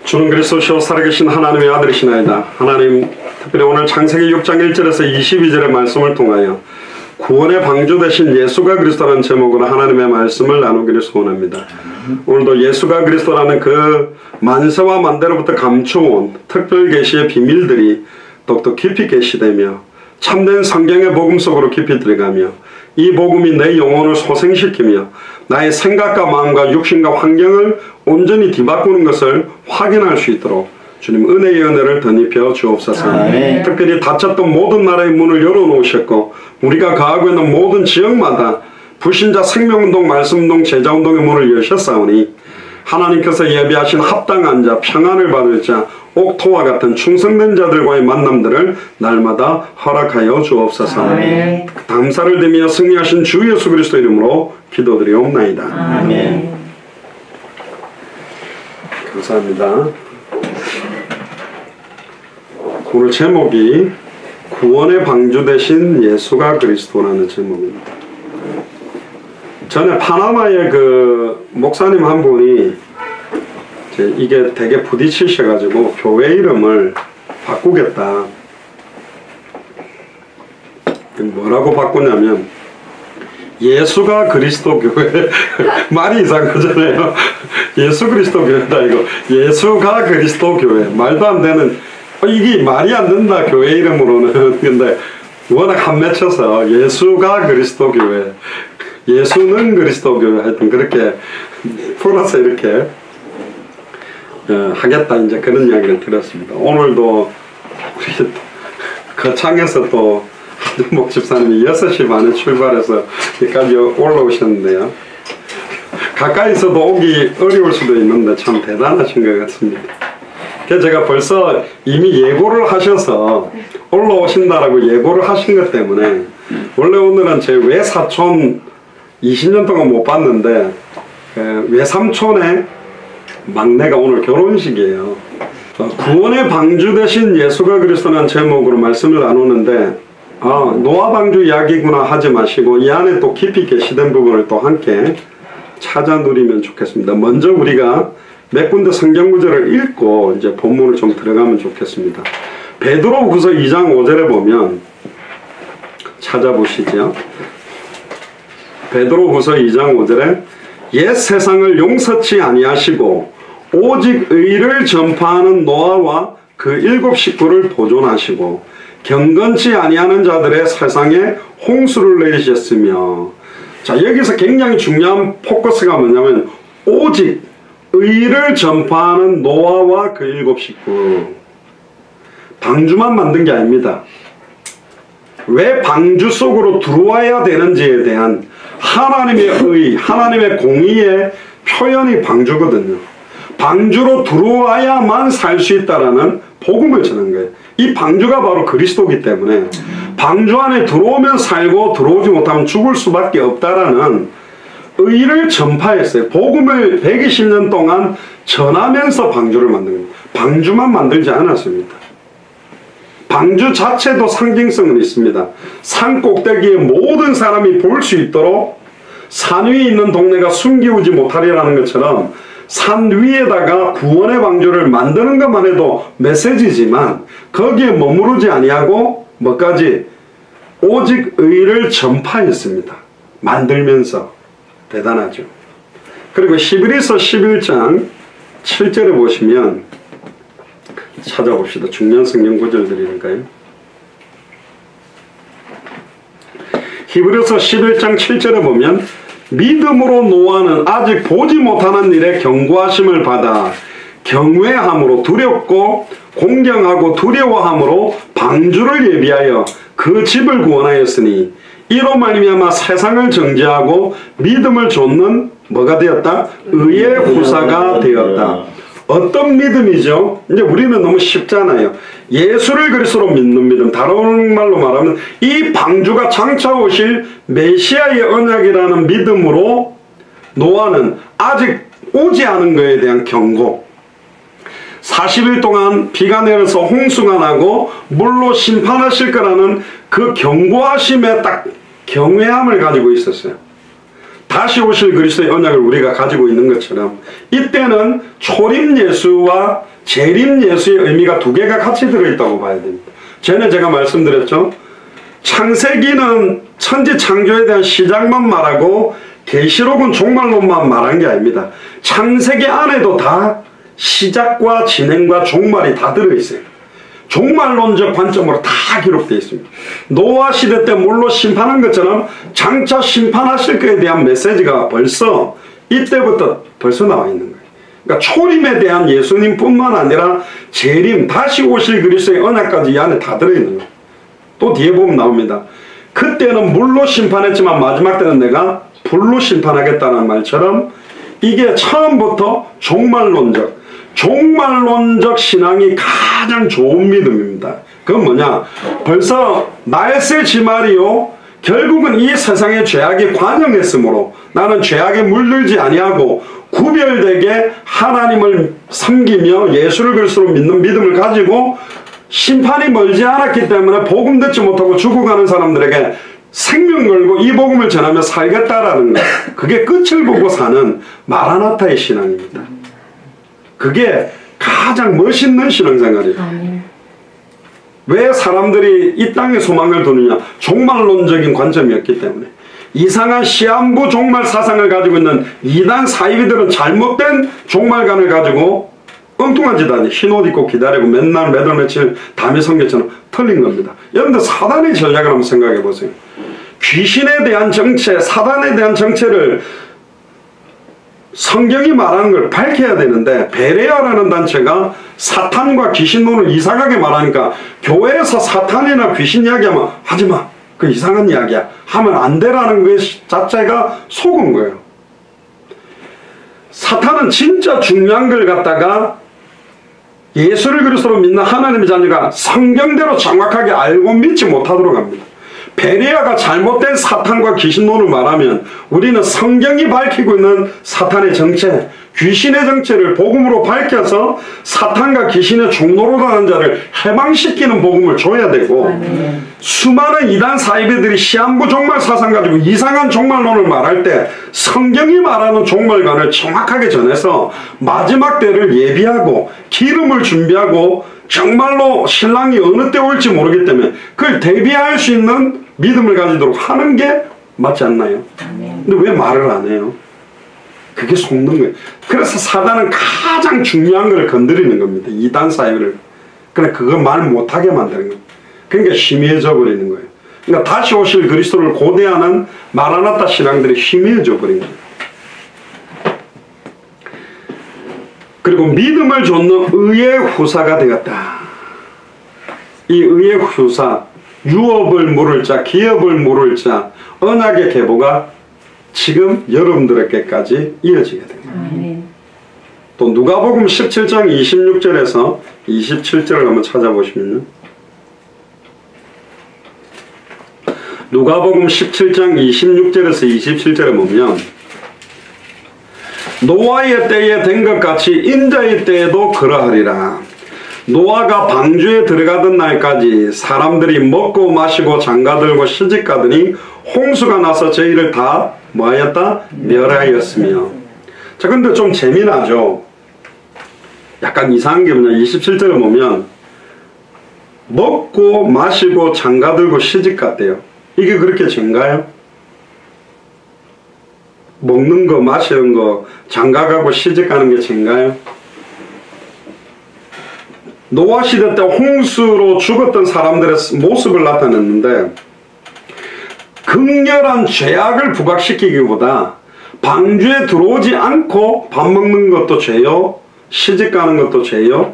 주는 그리스도시요 살아계신 하나님의 아들이시나이다. 하나님, 특별히 오늘 창세기 6장 1절에서 22절의 말씀을 통하여 구원의 방주 되신 예수가 그리스도라는 제목으로 하나님의 말씀을 나누기를 소원합니다. 오늘도 예수가 그리스도라는 그 만세와 만대로부터 감춰온 특별 계시의 비밀들이 더욱더 깊이 계시되며 참된 성경의 복음 속으로 깊이 들어가며 이 복음이 내 영혼을 소생시키며 나의 생각과 마음과 육신과 환경을 온전히 뒤바꾸는 것을 확인할 수 있도록 주님 은혜의 은혜를 덧입혀 주옵소서. 아멘. 특별히 닫혔던 모든 나라의 문을 열어놓으셨고 우리가 거하고 있는 모든 지역마다 불신자 생명운동, 말씀운동, 제자운동의 문을 여셨사오니 하나님께서 예비하신 합당한 자, 평안을 받을 자, 옥토와 같은 충성된 자들과의 만남들을 날마다 허락하여 주옵소서. 아멘. 감사를 드리며 승리하신 주 예수 그리스도 이름으로 기도드리옵나이다. 아멘. 감사합니다. 오늘 제목이 구원의 방주 되신 예수가 그리스도라는 제목입니다. 전에 파나마의 그 목사님 한 분이 이게 되게 부딪히셔가지고 교회 이름을 바꾸겠다. 뭐라고 바꾸냐면 예수가 그리스도 교회. 말이 이상하잖아요. 예수 그리스도 교회다 이거. 예수가 그리스도 교회. 말도 안 되는, 이게 말이 안 된다 교회 이름으로는. 근데 워낙 한 맺혀서 예수가 그리스도 교회, 예수는 그리스도 교회, 하여튼 그렇게 풀어서 이렇게 하겠다 이제 그런 이야기를 들었습니다. 오늘도 우리 거창에서 또 한준목 집사님이 6시 반에 출발해서 여기까지 올라오셨는데요. 가까이서도 오기 어려울 수도 있는데 참 대단하신 것 같습니다. 그래서 제가 벌써 이미 예고를 하셔서 올라오신다라고 예고를 하신 것 때문에, 원래 오늘은 제 외사촌 20년 동안 못 봤는데 외삼촌의 막내가 오늘 결혼식이에요. 구원의 방주 되신 예수가 그리스도라는 제목으로 말씀을 나누는데, 노아 방주 이야기구나 하지 마시고 이 안에 또 깊이 계시된 부분을 또 함께 찾아 누리면 좋겠습니다. 먼저 우리가 몇 군데 성경 구절을 읽고 이제 본문을 좀 들어가면 좋겠습니다. 베드로후서 2장 5절에 보면, 찾아보시죠. 베드로후서 2장 5절에 옛 세상을 용서치 아니하시고 오직 의를 전파하는 노아와 그 7 식구를 보존하시고 경건치 아니하는 자들의 세상에 홍수를 내리셨으며. 자, 여기서 굉장히 중요한 포커스가 뭐냐면 오직 의를 전파하는 노아와 그 7 식구. 방주만 만든 게 아닙니다. 왜 방주 속으로 들어와야 되는지에 대한 하나님의 의, 하나님의 공의의 표현이 방주거든요. 방주로 들어와야만 살 수 있다라는 복음을 전한 거예요. 이 방주가 바로 그리스도이기 때문에 방주 안에 들어오면 살고 들어오지 못하면 죽을 수밖에 없다라는 의를 전파했어요. 복음을 120년 동안 전하면서 방주를 만든 겁니다. 방주만 만들지 않았습니다. 방주 자체도 상징성은 있습니다. 산 꼭대기에 모든 사람이 볼 수 있도록 산 위에 있는 동네가 숨기우지 못하리라는 것처럼 산 위에다가 구원의 방주를 만드는 것만 해도 메시지지만 거기에 머무르지 아니하고 뭐까지? 오직 의를 전파했습니다. 만들면서. 대단하죠. 그리고 히브리서 11장 7절에 보시면, 찾아봅시다. 중요한 성경 구절들이니까요. 히브리서 11장 7절에 보면 믿음으로 노아는 아직 보지 못하는 일에 경고하심을 받아 경외함으로 두렵고 공경하고 두려워함으로 방주를 예비하여 그 집을 구원하였으니 이로 말미암아 세상을 정죄하고 믿음을 좇는 뭐가 되었다? 의의 후사가 되었다. 어떤 믿음이죠? 이제 우리는 너무 쉽잖아요. 예수를 그리스도로 믿는 믿음. 다른 말로 말하면 이 방주가 장차 오실 메시아의 언약이라는 믿음으로 노아는 아직 오지 않은 것에 대한 경고, 40일 동안 비가 내려서 홍수가 나고 물로 심판하실 거라는 그 경고하심에 딱 경외함을 가지고 있었어요. 다시 오실 그리스도의 언약을 우리가 가지고 있는 것처럼 이때는 초림 예수와 재림 예수의 의미가 두 개가 같이 들어있다고 봐야 됩니다. 전에 제가 말씀드렸죠. 창세기는 천지 창조에 대한 시작만 말하고 계시록은 종말론만 말한 게 아닙니다. 창세기 안에도 다 시작과 진행과 종말이 다 들어있어요. 종말론적 관점으로 다 기록되어 있습니다. 노아 시대 때 물로 심판한 것처럼 장차 심판하실 것에 대한 메시지가 벌써 이때부터 벌써 나와 있는 거예요. 그러니까 초림에 대한 예수님뿐만 아니라 재림, 다시 오실 그리스도의 언약까지 이 안에 다 들어있는 거예요. 또 뒤에 보면 나옵니다. 그때는 물로 심판했지만 마지막 때는 내가 불로 심판하겠다는 말처럼 이게 처음부터 종말론적 신앙이 가장 좋은 믿음입니다. 그건 뭐냐? 벌써 말세 지말이요, 결국은 이 세상의 죄악이 관영했으므로 나는 죄악에 물들지 아니하고 구별되게 하나님을 섬기며 예수를 그리스도로 믿는 믿음을 가지고 심판이 멀지 않았기 때문에 복음 듣지 못하고 죽어가는 사람들에게 생명 걸고 이 복음을 전하며 살겠다라는 것, 그게 끝을 보고 사는 마라나타의 신앙입니다. 그게 가장 멋있는 신앙생활이에요. 왜 사람들이 이 땅에 소망을 두느냐? 종말론적인 관점이었기 때문에. 이상한 시한부 종말 사상을 가지고 있는 이단 사이비들은 잘못된 종말관을 가지고 엉뚱한 짓 하니 흰 옷 입고 기다리고 맨날 매달 며칠 담임 성경처럼 틀린 겁니다. 여러분들 사단의 전략을 한번 생각해 보세요. 귀신에 대한 정체, 사단에 대한 정체를 성경이 말하는 걸 밝혀야 되는데 베레아라는 단체가 사탄과 귀신론을 이상하게 말하니까 교회에서 사탄이나 귀신 이야기하면 하지마, 그 이상한 이야기야, 하면 안 되라는 것 자체가 속은 거예요. 사탄은 진짜 중요한 걸 갖다가 예수를 그리스도로 믿는 하나님의 자녀가 성경대로 정확하게 알고 믿지 못하도록 합니다. 베레아가 잘못된 사탄과 귀신론을 말하면 우리는 성경이 밝히고 있는 사탄의 정체, 귀신의 정체를 복음으로 밝혀서 사탄과 귀신의 종노릇하는 자를 해방시키는 복음을 줘야 되고, 수많은 이단 사이비들이 시한부 종말 사상 가지고 이상한 종말론을 말할 때 성경이 말하는 종말관을 정확하게 전해서 마지막 때를 예비하고 기름을 준비하고 정말로 신랑이 어느 때 올지 모르기 때문에 그걸 대비할 수 있는 믿음을 가지도록 하는 게 맞지 않나요? 근데 왜 말을 안 해요? 그게 속는 거예요. 그래서 사단은 가장 중요한 걸 건드리는 겁니다. 이단 사이비를. 그러니까 그거 말 못하게 만드는 거예요. 그러니까 희미해져 버리는 거예요. 그러니까 다시 오실 그리스도를 고대하는 마라나타 신앙들이 희미해져 버린 거예요. 그리고 믿음을 좇는 의의 후사가 되었다. 이 의의 후사, 유업을 물을 자, 기업을 물을 자, 언약의 계보가 지금 여러분들에게까지 이어지게 됩니다. 또 누가복음 17장 26절에서 27절을 한번 찾아보시면요. 누가복음 17장 26절에서 27절에 보면 노아의 때에 된 것 같이 인자의 때에도 그러하리라. 노아가 방주에 들어가던 날까지 사람들이 먹고 마시고 장가들고 시집가더니 홍수가 나서 저희를 다 뭐하였다? 멸하였으며. 자, 근데 좀 재미나죠? 약간 이상한 게 뭐냐, 27절에 보면 먹고 마시고 장가들고 시집갔대요. 이게 그렇게 죄인가요? 먹는 거, 마시는 거, 장가가고 시집가는 게 죄인가요? 노아 시대 때 홍수로 죽었던 사람들의 모습을 나타냈는데 극렬한 죄악을 부각시키기보다 방주에 들어오지 않고 밥 먹는 것도 죄요, 시집가는 것도 죄요,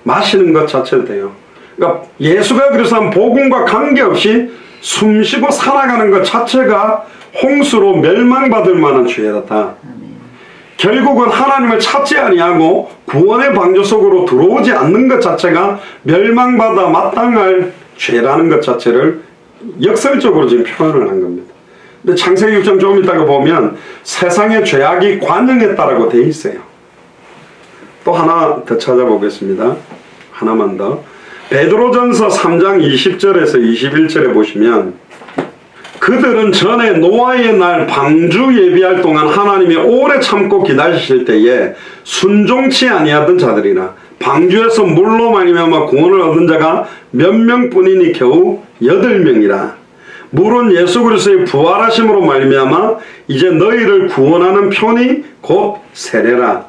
마시는 것 자체도 돼요. 그러니까 예수가 그래서 복음과 관계없이 숨쉬고 살아가는 것 자체가 홍수로 멸망받을 만한 죄다. 결국은 하나님을 찾지 아니하고 구원의 방주 속으로 들어오지 않는 것 자체가 멸망받아 마땅할 죄라는 것 자체를 역설적으로 지금 표현을 한 겁니다. 근데 창세기 6장 좀 이따가 보면 세상의 죄악이 관영했다라고 돼 있어요. 또 하나 더 찾아보겠습니다. 하나만 더. 베드로전서 3장 20절에서 21절에 보시면 그 그들은 전에 노아의 날 방주 예비할 동안 하나님이 오래 참고 기다리실 때에 순종치 아니하던 자들이라. 방주에서 물로 말미암아 구원을 얻은 자가 몇 명뿐이니 겨우 8명이라. 물은 예수 그리스도의 부활하심으로 말미암아 이제 너희를 구원하는 편이 곧 세례라.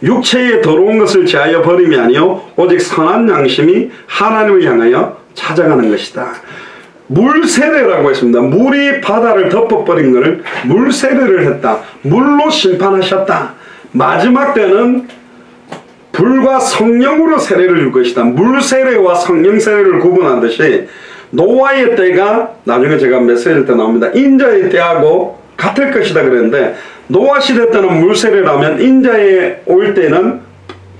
육체의 더러운 것을 제하여 버림이 아니요 오직 선한 양심이 하나님을 향하여 찾아가는 것이다. 물세례라고 했습니다. 물이 바다를 덮어버린 것을 물세례를 했다. 물로 심판하셨다. 마지막 때는 불과 성령으로 세례를 줄 것이다. 물세례와 성령세례를 구분하듯이 노아의 때가 나중에 제가 메시지 때 나옵니다. 인자의 때하고 같을 것이다 그랬는데, 노아 시대 때는 물세례라면 인자에 올 때는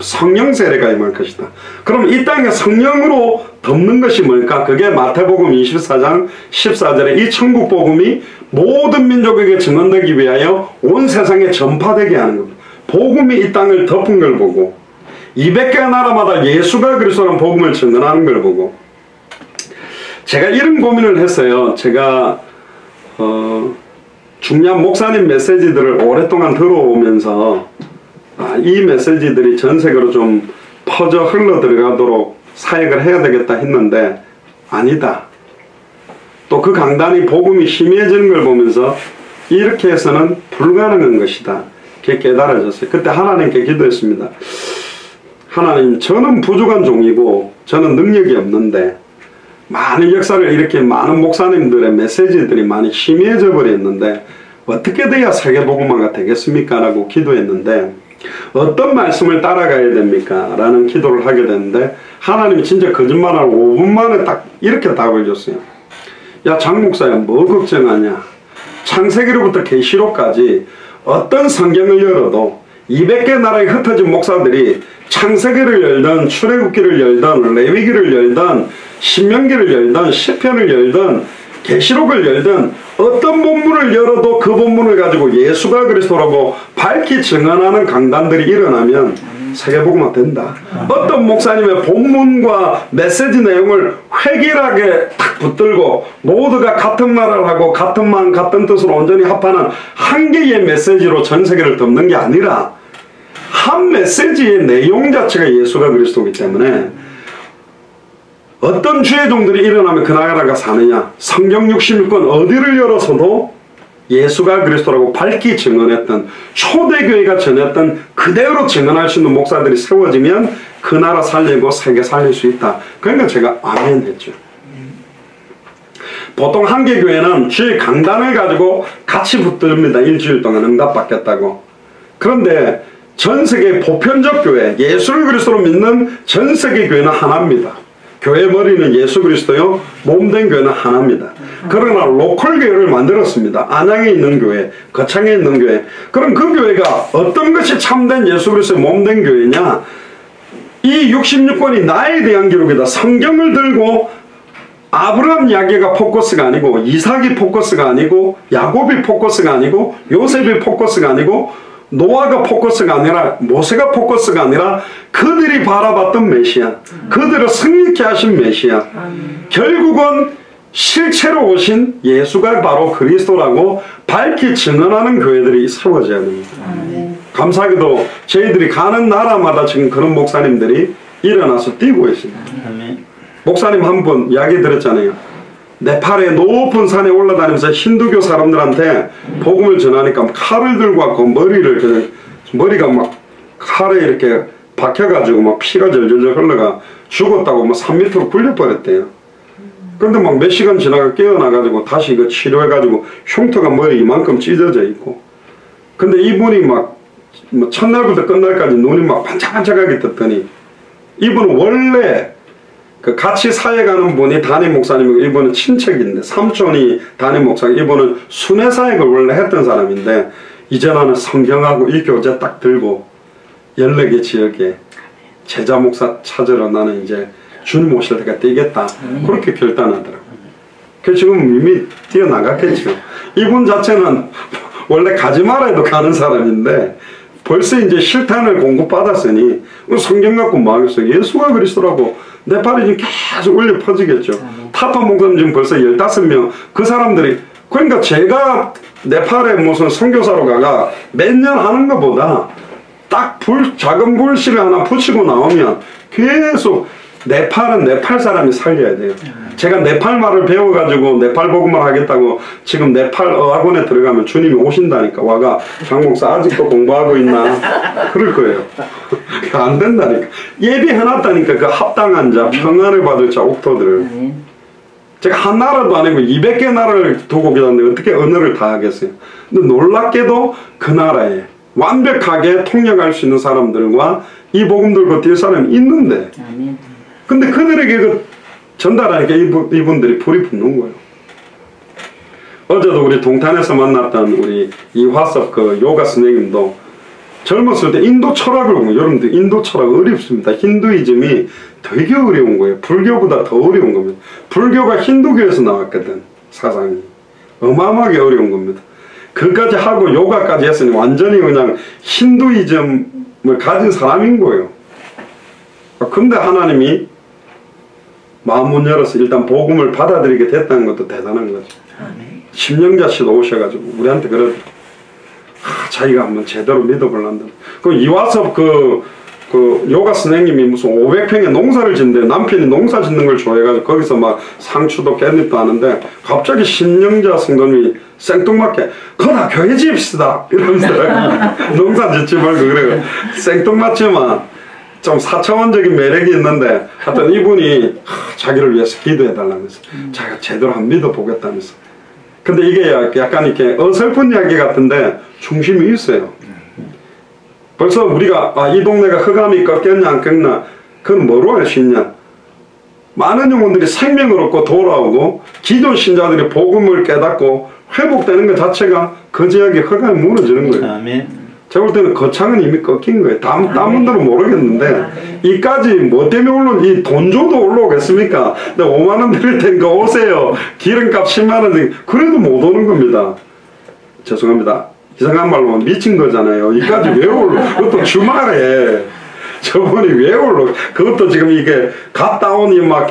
성령세례가 임할 것이다. 그럼 이 땅에 성령으로 덮는 것이 뭘까? 그게 마태복음 24장 14절에 이 천국복음이 모든 민족에게 증언되기 위하여 온 세상에 전파되게 하는 겁니다. 복음이 이 땅을 덮은 걸 보고 200개 나라마다 예수가 그리스도라는 복음을 증언하는 걸 보고 제가 이런 고민을 했어요. 제가 중요한 목사님 메시지들을 오랫동안 들어오면서 이 메시지들이 전 세계로 좀 퍼져 흘러 들어가도록 사역을 해야 되겠다 했는데 아니다. 또 그 강단이 복음이 희미해지는 걸 보면서 이렇게 해서는 불가능한 것이다. 그게 깨달아졌어요. 그때 하나님께 기도했습니다. 하나님, 저는 부족한 종이고 저는 능력이 없는데 많은 역사를 이렇게 많은 목사님들의 메시지들이 많이 희미해져 버렸는데 어떻게 돼야 세계복음화가 되겠습니까? 라고 기도했는데 어떤 말씀을 따라가야 됩니까? 라는 기도를 하게 됐는데 하나님이 진짜 거짓말을 5분 만에 딱 이렇게 답을 줬어요. 야, 장 목사야, 뭐 걱정하냐? 창세기로부터 계시록까지 어떤 성경을 열어도 200개 나라에 흩어진 목사들이 창세기를 열든 출애굽기를 열든 레위기를 열든 신명기를 열든 시편을 열든 계시록을 열든 어떤 본문을 열어도 그 본문을 가지고 예수가 그리스도라고 밝히 증언하는 강단들이 일어나면 세계복음화 된다. 어떤 목사님의 본문과 메시지 내용을 획일하게 딱 붙들고 모두가 같은 말을 하고 같은 마음 같은 뜻으로 온전히 합하는 한 개의 메시지로 전 세계를 덮는 게 아니라 한 메시지의 내용 자체가 예수가 그리스도이기 때문에 어떤 주의 종들이 일어나면 그 나라가 사느냐. 성경 66권 어디를 열어서도 예수가 그리스도라고 밝히 증언했던 초대교회가 전했던 그대로 증언할 수 있는 목사들이 세워지면 그 나라 살리고 세계 살릴 수 있다. 그러니까 제가 아멘 했죠. 보통 한 개 교회는 주의 강단을 가지고 같이 붙듭니다. 일주일 동안 응답받겠다고. 그런데 전 세계 보편적 교회, 예수를 그리스도로 믿는 전 세계 교회는 하나입니다. 교회 머리는 예수 그리스도요, 몸된 교회는 하나입니다. 그러나 로컬 교회를 만들었습니다. 안양에 있는 교회, 거창에 있는 교회. 그럼 그 교회가 어떤 것이 참된 예수 그리스도의 몸된 교회냐? 이 66권이 나에 대한 기록이다. 성경을 들고 아브라함 이야기가 포커스가 아니고 이삭이 포커스가 아니고 야곱이 포커스가 아니고 요셉이 포커스가 아니고 노아가 포커스가 아니라 모세가 포커스가 아니라 그들이 바라봤던 메시아, 그들을 승리케 하신 메시아, 결국은 실체로 오신 예수가 바로 그리스도라고 밝히 증언하는 교회들이 세워져야 됩니다. 감사하게도 저희들이 가는 나라마다 지금 그런 목사님들이 일어나서 뛰고 있습니다. 목사님 한 분 이야기 들었잖아요. 네팔의 높은 산에 올라다니면서 힌두교 사람들한테 복음을 전하니까 칼을 들고 왔고 머리가 막 칼에 이렇게 박혀가지고 막 피가 절절절 흘러가 죽었다고 막 3m로 굴려버렸대요. 그런데 막 몇 시간 지나가 깨어나가지고 다시 이거 치료해가지고 흉터가 머리 이만큼 찢어져 있고. 근데 이분이 막 첫날부터 끝날까지 눈이 막 반짝반짝하게 떴더니 이분은 원래 그 같이 사역하는 분이 담임 목사님이고 이분은 친척인데 삼촌이 담임 목사님, 이분은 순회 사역을 원래 했던 사람인데 이제 나는 성경하고 이 교재 딱 들고 14개 지역에 제자 목사 찾으러 나는 이제 주님 오실 때가 뛰겠다. 그렇게 결단하더라고요. 그래서 지금 이미 뛰어나갔겠죠. 이분 자체는 원래 가지 말아 해도 가는 사람인데 벌써 이제 실탄을 공급받았으니 성경 갖고 뭐 하겠어요. 예수가 그리스도라고 네팔이 지금 계속 울려 퍼지겠죠. 타파 목사님 지금 벌써 15명, 그 사람들이 그러니까 제가 네팔에 무슨 선교사로 가가 몇 년 하는 것보다 딱 작은 불씨를 하나 붙이고 나오면 계속 네팔은 네팔 사람이 살려야 돼요. 제가 네팔 말을 배워가지고 네팔 복음을 하겠다고 지금 네팔 어학원에 들어가면 주님이 오신다니까. 와가 장목사 아직도 공부하고 있나 그럴 거예요. 안 된다니까. 예비해놨다니까. 그 합당한 자, 평안을 받을 자 옥토들을. 제가 한 나라도 아니고 200개 나라를 두고 계셨는데 어떻게 언어를 다 하겠어요. 근데 놀랍게도 그 나라에 완벽하게 통역할 수 있는 사람들과 이 복음 들고 뛸 사람이 있는데, 근데 그들에게 그 전달하니까 이분들이 불이 붙는 거예요. 어제도 우리 동탄에서 만났던 우리 이화섭 그 요가 선생님도 젊었을 때 인도 철학을 보면, 여러분들 인도 철학 어렵습니다. 힌두이즘이 되게 어려운 거예요. 불교보다 더 어려운 겁니다. 불교가 힌두교에서 나왔거든. 사상이 어마어마하게 어려운 겁니다. 그까지 하고 요가까지 했으니 완전히 그냥 힌두이즘을 가진 사람인 거예요. 근데 하나님이 마음문 열어서 일단 복음을 받아들이게 됐다는 것도 대단한 거죠. 심령자 씨도 오셔가지고 우리한테 그러더라고요. 자기가 한번 제대로 믿어보려는데, 그 이화섭 그 요가 선생님이 무슨 500평에 농사를 짓는데, 남편이 농사 짓는 걸 좋아해가지고 거기서 막 상추도 깻잎도 하는데, 갑자기 신령자 성도님이 생뚱맞게 그나 교회 지읍시다 이러면서 농사 짓지 말고 그래요. 생뚱맞지만 좀 사차원적인 매력이 있는데, 하여튼 이분이 자기를 위해서 기도해달라면서 자기가 제대로 한번 믿어보겠다면서. 근데 이게 약간 이렇게 어설픈 이야기 같은데 중심이 있어요. 벌써 우리가 이 동네가 흑암이 꺾였냐 안 꺾나, 그건 뭐로 할 수 있냐. 많은 영혼들이 생명을 얻고 돌아오고 기존 신자들이 복음을 깨닫고 회복되는 것 자체가 그 지역의 흑암이 무너지는 거예요. 아멘. 제가 볼 때는 거창은 이미 꺾인 거예요. 다른 분들은 모르겠는데, 이까지 뭐 때문에 이 돈 줘도 올라오겠습니까? 근데 5만원 드릴 테니까 오세요. 기름값 10만원, 그래도 못 오는 겁니다. 죄송합니다. 이상한 말로 미친 거잖아요. 이까지 왜 올라? 그것도 주말에. 저분이 왜 올라? 그것도 지금 이게 갔다 오니 막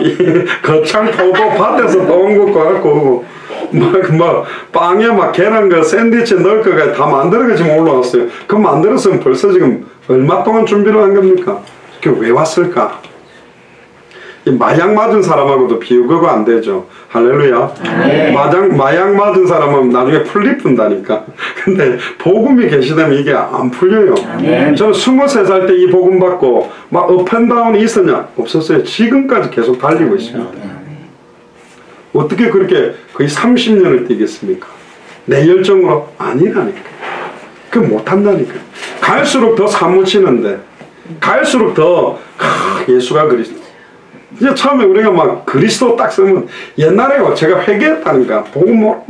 거창 포도 밭에서 떠온 것 같고, 막 빵에 막 계란 그 샌드위치 넣을 거가 다 만들어가 지금 올라왔어요. 그 만들었으면 벌써 지금 얼마 동안 준비를 한 겁니까? 그 왜 왔을까? 이 마약 맞은 사람하고도 비교가 안 되죠. 할렐루야. 네. 마약 맞은 사람은 나중에 풀리 푼다니까. 근데 복음이 계시다면 이게 안 풀려요. 네. 저는 23살 때 이 복음 받고 막 업앤다운이 있었냐? 없었어요. 지금까지 계속 달리고 있습니다. 어떻게 그렇게 거의 30년을 뛰겠습니까? 내 열정으로? 아니라니까. 그 못한다니까. 갈수록 더 사무치는데, 갈수록 더 예수가 그리스도. 이제 처음에 우리가 막 그리스도 딱 쓰면, 옛날에 제가 회개했다니까. 복음 막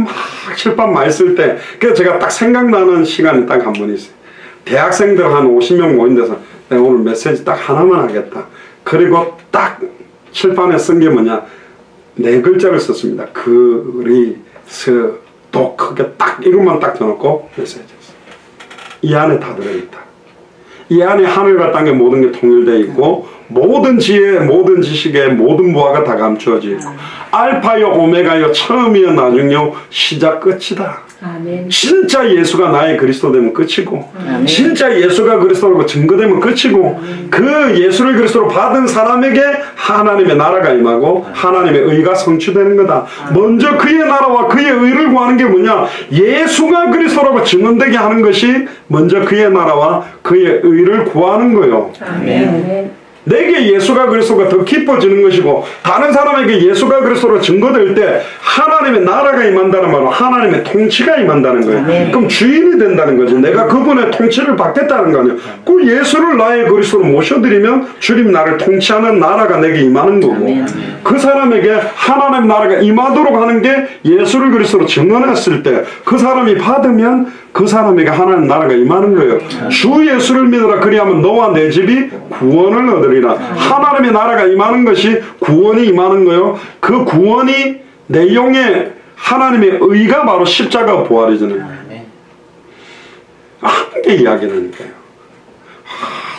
칠판 많이 쓸 때, 그래서 제가 딱 생각나는 시간이 딱 한 번 있어요. 대학생들 한 50명 모인 데서 내가 오늘 메시지 딱 하나만 하겠다. 그리고 딱 칠판에 쓴 게 뭐냐, 4글자를 썼습니다. 그리스도, 크게 딱 이것만 딱 적어놓고 메시지였어요. 이 안에 다 들어있다. 이 안에 하늘과 땅의 모든 게 통일되어 있고, 모든 지혜, 모든 지식의 모든 부하가 다 감추어져 있고, 알파요 오메가요, 처음이요 나중이요, 시작 끝이다. 아멘. 진짜 예수가 나의 그리스도 되면 끝이고, 아멘. 진짜 예수가 그리스도라고 증거되면 끝이고, 아멘. 그 예수를 그리스도로 받은 사람에게 하나님의 나라가 임하고 하나님의 의가 성취되는 거다. 아멘. 먼저 그의 나라와 그의 의를 구하는 게 뭐냐? 예수가 그리스도라고 증언되게 하는 것이 먼저 그의 나라와 그의 의를 구하는 거예요. 아멘. 내게 예수가 그리스도가 더 기뻐지는 것이고, 다른 사람에게 예수가 그리스도로 증거될 때 하나님의 나라가 임한다는 말은 하나님의 통치가 임한다는 거예요. 네. 그럼 주인이 된다는 거지. 내가 그분의 통치를 받겠다는 거 아니에요. 그 예수를 나의 그리스도로 모셔드리면 주님 나를 통치하는 나라가 내게 임하는 거고, 네. 그 사람에게 하나님의 나라가 임하도록 하는 게 예수를 그리스도로 증언했을 때 그 사람이 받으면 그 사람에게 하나님 나라가 임하는 거예요. 주 예수를 믿으라, 그리하면 너와 내 집이 구원을 얻으리라. 하나님의 나라가 임하는 것이 구원이 임하는 거예요. 그 구원이 내용의 하나님의 의가 바로 십자가 부활이잖아요. 함께 이야기하니까요.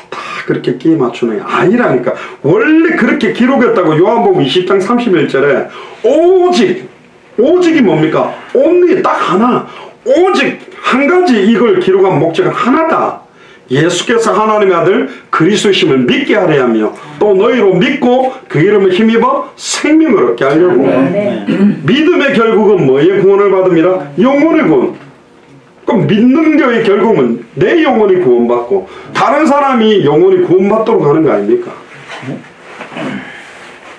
다 그렇게 끼 맞추는 게 아니라니까. 원래 그렇게 기록했다고. 요한복음 20장 31절에 오직 오직이 뭡니까? only 딱 하나. 오직 한 가지 이걸 기록한 목적은 하나다. 예수께서 하나님의 아들 그리스도심을 믿게 하려 하며 또 너희로 믿고 그 이름을 힘입어 생명을 얻게 하려고. 믿음의 결국은 뭐의 구원을 받음이라? 영혼의 구원. 그럼 믿는 거의 결국은 내 영혼이 구원받고 다른 사람이 영혼이 구원받도록 하는 거 아닙니까?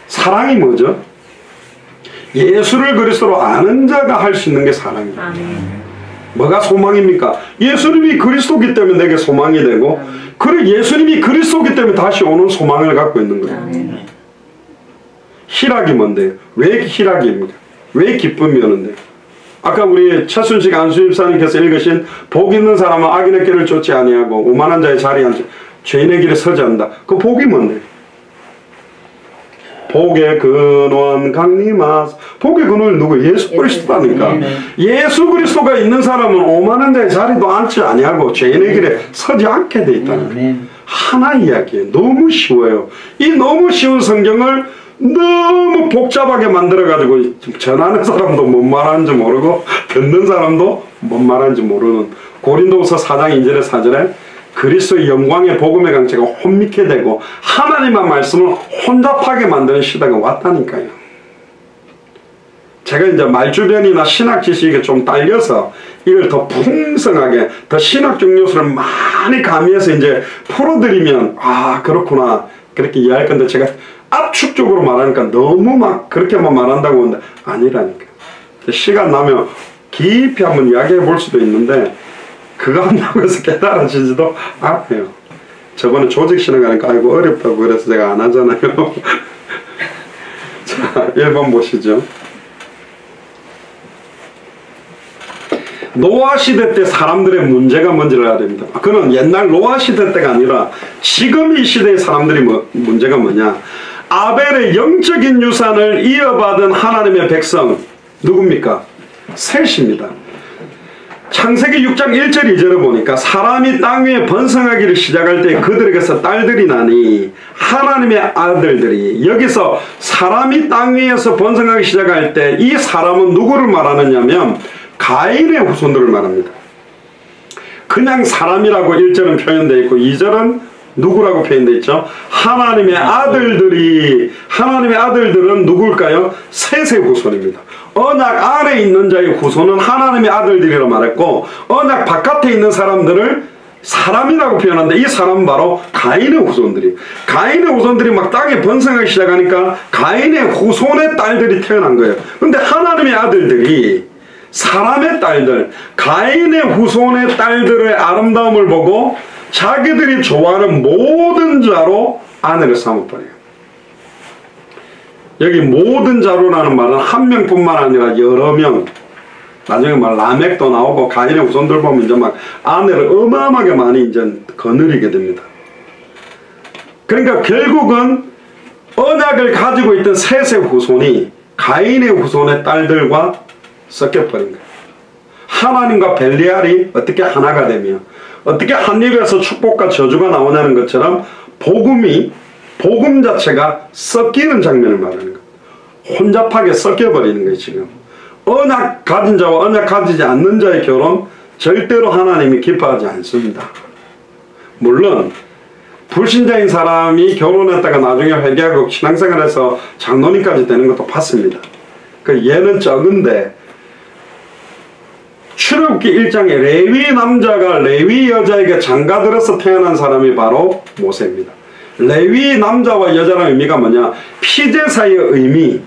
사랑이 뭐죠? 예수를 그리스도로 아는 자가 할 수 있는 게 사랑입니다. 뭐가 소망입니까? 예수님이 그리스도기 때문에 내게 소망이 되고 그리고 예수님이 그리스도기 때문에 다시 오는 소망을 갖고 있는 거예요. 희락이 뭔데요? 왜 희락입니까? 왜 기쁨이 오는데요? 아까 우리 최순식 안수집사님께서 읽으신 복 있는 사람은 악인의 길을 쫓지 아니하고 오만한 자의 자리에 앉아 죄인의 길에 서지 않는다. 그 복이 뭔데? 복의 근원 강림하사. 복의 근원이 누구? 예수 그리스도라니까. 예수 그리스도가 있는 사람은 오만한 자의 자리도 앉지 아니하고 죄인의 길에 서지 않게 돼 있다는 하나 이야기예요. 너무 쉬워요. 이 너무 쉬운 성경을 너무 복잡하게 만들어가지고 전하는 사람도 뭔 말하는지 모르고 듣는 사람도 뭔 말하는지 모르는 고린도후서 4장 2절에 4절에 그리스도의 영광의 복음의 강체가 혼미케 되고 하나님의 말씀을 혼잡하게 만드는 시대가 왔다니까요. 제가 이제 말주변이나 신학 지식에 좀 딸려서 이걸 더 풍성하게 더 신학적 요소를 많이 가미해서 이제 풀어드리면 아 그렇구나 그렇게 이해할 건데 제가 압축적으로 말하니까 너무 막 그렇게만 말한다고 하는데 아니라니까. 시간 나면 깊이 한번 이야기해 볼 수도 있는데 그거 한다고 해서 깨달아지지도 않아요. 저번에 조직신학 하니까 아이고 어렵다고 그래서 제가 안 하잖아요. 자 1번 보시죠. 노아 시대 때 사람들의 문제가 뭔지를 알아야 됩니다. 그는 옛날 노아 시대 때가 아니라 지금 이 시대의 사람들이 문제가 뭐냐. 아벨의 영적인 유산을 이어받은 하나님의 백성 누굽니까? 셋입니다. 창세기 6장 1절 2절을 보니까 사람이 땅 위에 번성하기를 시작할 때 그들에게서 딸들이 나니 하나님의 아들들이 여기서 사람이 땅 위에서 번성하기 시작할 때 이 사람은 누구를 말하느냐면 가인의 후손들을 말합니다. 그냥 사람이라고 1절은 표현되어 있고 2절은 누구라고 표현되어 있죠? 하나님의 아들들이 하나님의 아들들은 누굴까요? 셋의 후손입니다. 언약 안에 있는 자의 후손은 하나님의 아들들이라고 말했고 언약 바깥에 있는 사람들을 사람이라고 표현하는데 이 사람은 바로 가인의 후손들이 가인의 후손들이 막 땅에 번성하기 시작하니까 가인의 후손의 딸들이 태어난 거예요. 근데 하나님의 아들들이 사람의 딸들 가인의 후손의 딸들의 아름다움을 보고 자기들이 좋아하는 모든 자로 아내를 삼아버려요. 여기 모든 자로라는 말은 한 명뿐만 아니라 여러 명. 나중에 막 라멕도 나오고 가인의 후손들 보면 이제 막 아내를 어마어마하게 많이 이제 거느리게 됩니다. 그러니까 결국은 언약을 가지고 있던 셋의 후손이 가인의 후손의 딸들과 섞여버린 거예요. 하나님과 벨리알이 어떻게 하나가 되며 어떻게 한 입에서 축복과 저주가 나오냐는 것처럼 복음 자체가 섞이는 장면을 말하는 거예요. 혼잡하게 섞여버리는 거예요. 지금 언약 가진 자와 언약 가지지 않는 자의 결혼 절대로 하나님이 기뻐하지 않습니다. 물론 불신자인 사람이 결혼했다가 나중에 회개하고 신앙생활에서 장로님까지 되는 것도 봤습니다. 그 예는 적은데 출애굽기 1장에 레위 남자가 레위 여자에게 장가들어서 태어난 사람이 바로 모세입니다. 레위 남자와 여자라는 의미가 뭐냐? 피제사의 의미,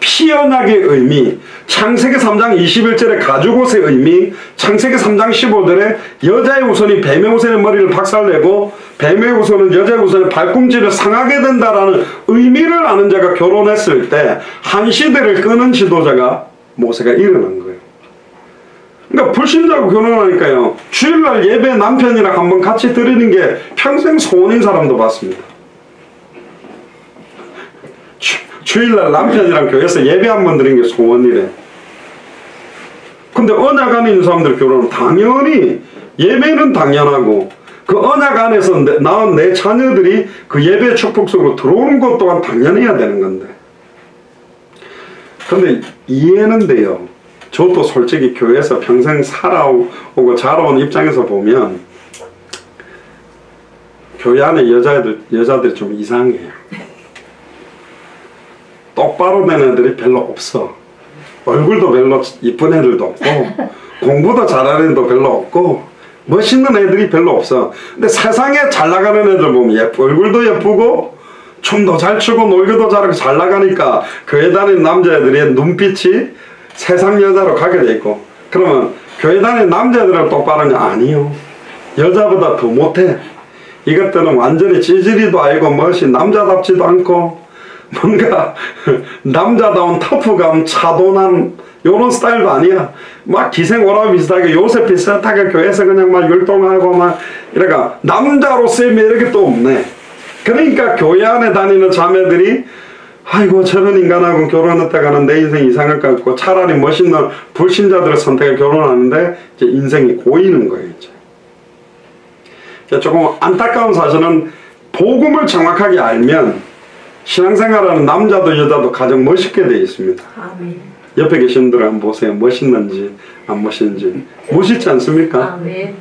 피언약의 의미, 창세기 3장 21절의 가죽옷의 의미, 창세기 3장 15절에 여자의 후손이 뱀의 후손의 머리를 박살내고 뱀의 후손은 여자의 후손의 발꿈치를 상하게 된다라는 의미를 아는 자가 결혼했을 때 한 시대를 끄는 지도자가 모세가 일어난 거예요. 그러니까 불신자하고 결혼하니까요. 주일날 예배 남편이랑 한번 같이 드리는 게 평생 소원인 사람도 봤습니다. 주일날 남편이랑 교회에서 예배 한번 드리는 게 소원이래. 근데 언약 안에 있는 사람들 결혼은 당연히 예배는 당연하고 그 언약 안에서 낳은 내 자녀들이 그 예배 축복 속으로 들어오는 것 또한 당연해야 되는 건데 근데 이해는 돼요. 저도 솔직히 교회에서 평생 살아오고 자라온 입장에서 보면 교회 안에 여자들이 좀 이상해요. 똑바로 된 애들이 별로 없어. 얼굴도 별로 이쁜 애들도 없고 공부도 잘하는 애들도 별로 없고 멋있는 애들이 별로 없어. 근데 세상에 잘 나가는 애들 보면 얼굴도 예쁘고 춤도 잘 추고 놀기도 잘하고 잘 나가니까 교회 다니는 남자애들의 눈빛이 세상 여자로 가게 돼 있고, 그러면 교회 다니는 남자애들은 똑바르냐? 아니요. 여자보다 더 못해. 이것들은 완전히 찌질이도 아니고 멋이 남자답지도 않고 뭔가 남자다운 터프감, 차도남 요런 스타일도 아니야. 막 기생오라고 비슷하게 요새 비슷하게 교회에서 그냥 막 율동하고 막 이래가 남자로서의 매력이 또 없네. 그러니까 교회 안에 다니는 자매들이 아이고 저런 인간하고 결혼했다 가는 내 인생 이상할 것 같고 차라리 멋있는 불신자들을 선택해 결혼하는데 이제 인생이 고이는 거예요. 이제 조금 안타까운 사실은 복음을 정확하게 알면 신앙생활하는 남자도 여자도 가장 멋있게 되어 있습니다. 아멘. 옆에 계신 분들 한번 보세요. 멋있는지 안 멋있는지. 멋있지 않습니까? 아멘.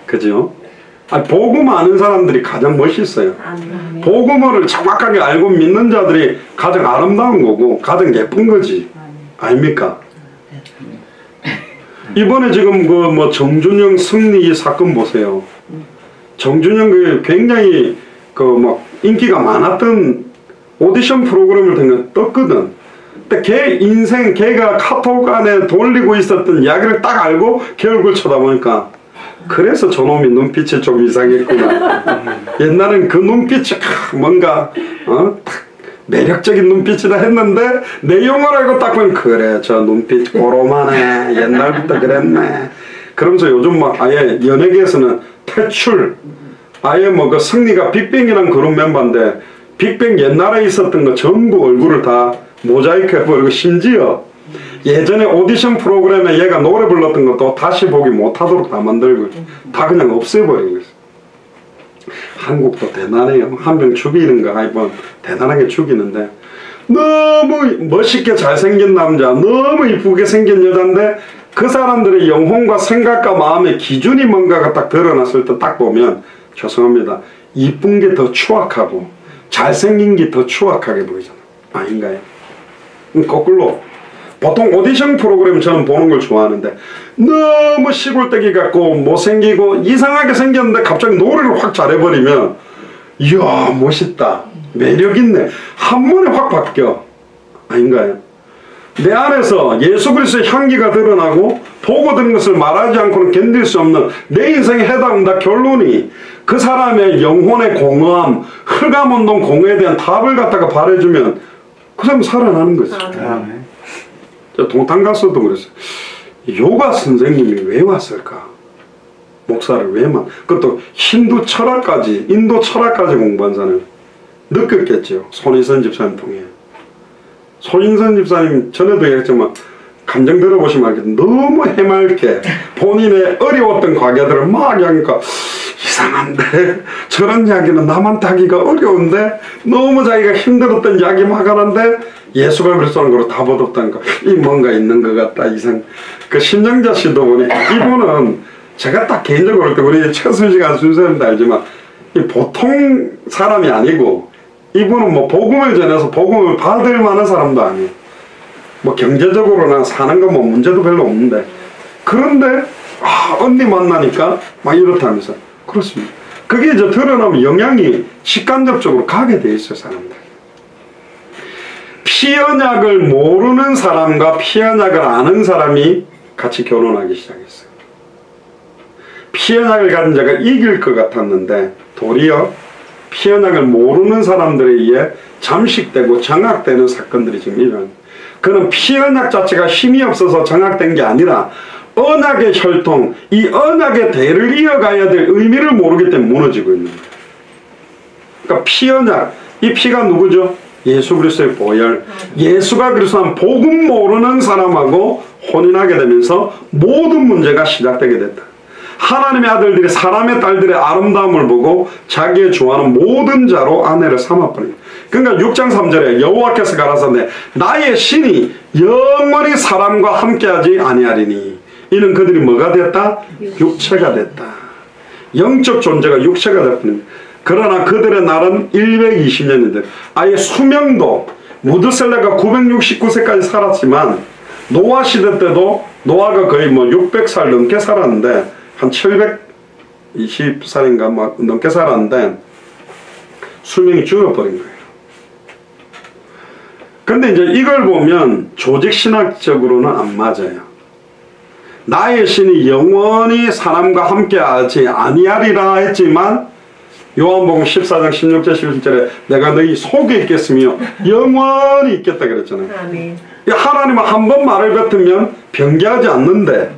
그죠? 복음 아는 사람들이 가장 멋있어요. 아멘. 복음을 정확하게 알고 믿는 자들이 가장 아름다운 거고 가장 예쁜 거지. 아닙니까? 이번에 지금 그 뭐 정준영 승리 사건 보세요. 정준영 그 굉장히 그 막 인기가 많았던 오디션 프로그램을 통해 떴거든. 근데 걔 인생, 걔가 카톡 안에 돌리고 있었던 이야기를 딱 알고 걔 얼굴 쳐다보니까 그래서 저놈이 눈빛이 좀 이상했구나. 옛날엔 그 눈빛이 뭔가 매력적인 눈빛이다 했는데 내용을 알고 딱 보면 그래 저 눈빛 고로마네 옛날부터 그랬네. 그러면서 요즘 막 아예 연예계에서는 퇴출, 아예 뭐 그 승리가 빅뱅이란 그런 멤버인데 빅뱅 옛날에 있었던 거 전부 얼굴을 다 모자이크 해버리고 심지어 예전에 오디션 프로그램에 얘가 노래 불렀던 것도 다시 보기 못하도록 다 만들고 다 그냥 없애버리고 있어. 한국도 대단해요. 한 명 죽이는 거 아니면 대단하게 죽이는데 너무 멋있게 잘생긴 남자, 너무 이쁘게 생긴 여잔데 그 사람들의 영혼과 생각과 마음의 기준이 뭔가가 딱 드러났을 때 딱 보면 죄송합니다. 이쁜 게 더 추악하고 잘생긴 게 더 추악하게 보이잖아. 아닌가요? 거꾸로 보통 오디션 프로그램 저는 보는 걸 좋아하는데 너무 시골떼기 같고 못생기고 이상하게 생겼는데 갑자기 노래를 확 잘해버리면 이야 멋있다, 매력있네, 한 번에 확 바뀌어. 아닌가요? 내 안에서 예수 그리스도의 향기가 드러나고 보고 들은 것을 말하지 않고는 견딜 수 없는 내 인생에 해당한다 결론이 그 사람의 영혼의 공허함, 흑암운동 공허에 대한 답을 갖다가 말해주면 그 사람 살아나는 거죠. 동탄 가서도 그랬어요. 요가 선생님이 왜 왔을까? 목사를 왜만? 그것도 힌두 철학까지, 인도 철학까지 공부한 사람을 느꼈겠죠. 손인선 집사님 통해. 손인선 집사님 전에도 얘기했지만 감정 들어보시면 알겠지만 너무 해맑게 본인의 어려웠던 과거들을 막 하니까 이상한데 저런 이야기는 남한테 하기가 어려운데 너무 자기가 힘들었던 이야기 막 하는데 예수가 그리스도는 거로 다 얻었다니까 이 뭔가 있는 것 같다 이상. 그 신영자 씨도 보니 이분은 제가 딱 개인적으로 볼 때 우리 최순실과 순서님도 알지만 이 보통 사람이 아니고 이분은 뭐 복음을 전해서 복음을 받을 만한 사람도 아니에요. 뭐 경제적으로나 사는 거 뭐 문제도 별로 없는데 그런데 언니 만나니까 막 이렇다면서 그렇습니다. 그게 이제 드러나면 영향이 직간접적으로 가게 돼 있어요. 사람들. 피언약을 모르는 사람과 피언약을 아는 사람이 같이 결혼하기 시작했어요. 피언약을 가진 자가 이길 것 같았는데 도리어 피언약을 모르는 사람들에 의해 잠식되고 장악되는 사건들이 지금 일어납니다. 그는 피언약 자체가 힘이 없어서 장악된 게 아니라 언약의 혈통, 이 언약의 대를 이어가야 될 의미를 모르기 때문에 무너지고 있는 거예요. 그러니까 피언약, 이 피가 누구죠? 예수 그리스도의 보혈. 예수가 그리스도는 복음 모르는 사람하고 혼인하게 되면서 모든 문제가 시작되게 됐다. 하나님의 아들들이 사람의 딸들의 아름다움을 보고 자기의 좋아하는 모든 자로 아내를 삼아버립니다. 그러니까 6장 3절에 여호와께서 가라사대 나의 신이 영원히 사람과 함께하지 아니하리니 이는 그들이 뭐가 됐다? 육체가 됐다. 영적 존재가 육체가 됐습니다. 그러나 그들의 날은 120년인데 아예 수명도 무드셀라가 969세까지 살았지만 노아 시대 때도 노아가 거의 뭐 600살 넘게 살았는데 한 720살인가 막 넘게 살았는데 수명이 줄어버린 거예요. 근데 이제 이걸 보면 조직신학적으로는 안 맞아요. 나의 신이 영원히 사람과 함께 하지 아니하리라 했지만 요한복음 14장 16절 17절에 내가 너희 속에 있겠으며 영원히 있겠다 그랬잖아요. 아멘. 하나님은 한 번 말을 뱉으면 변개하지 않는데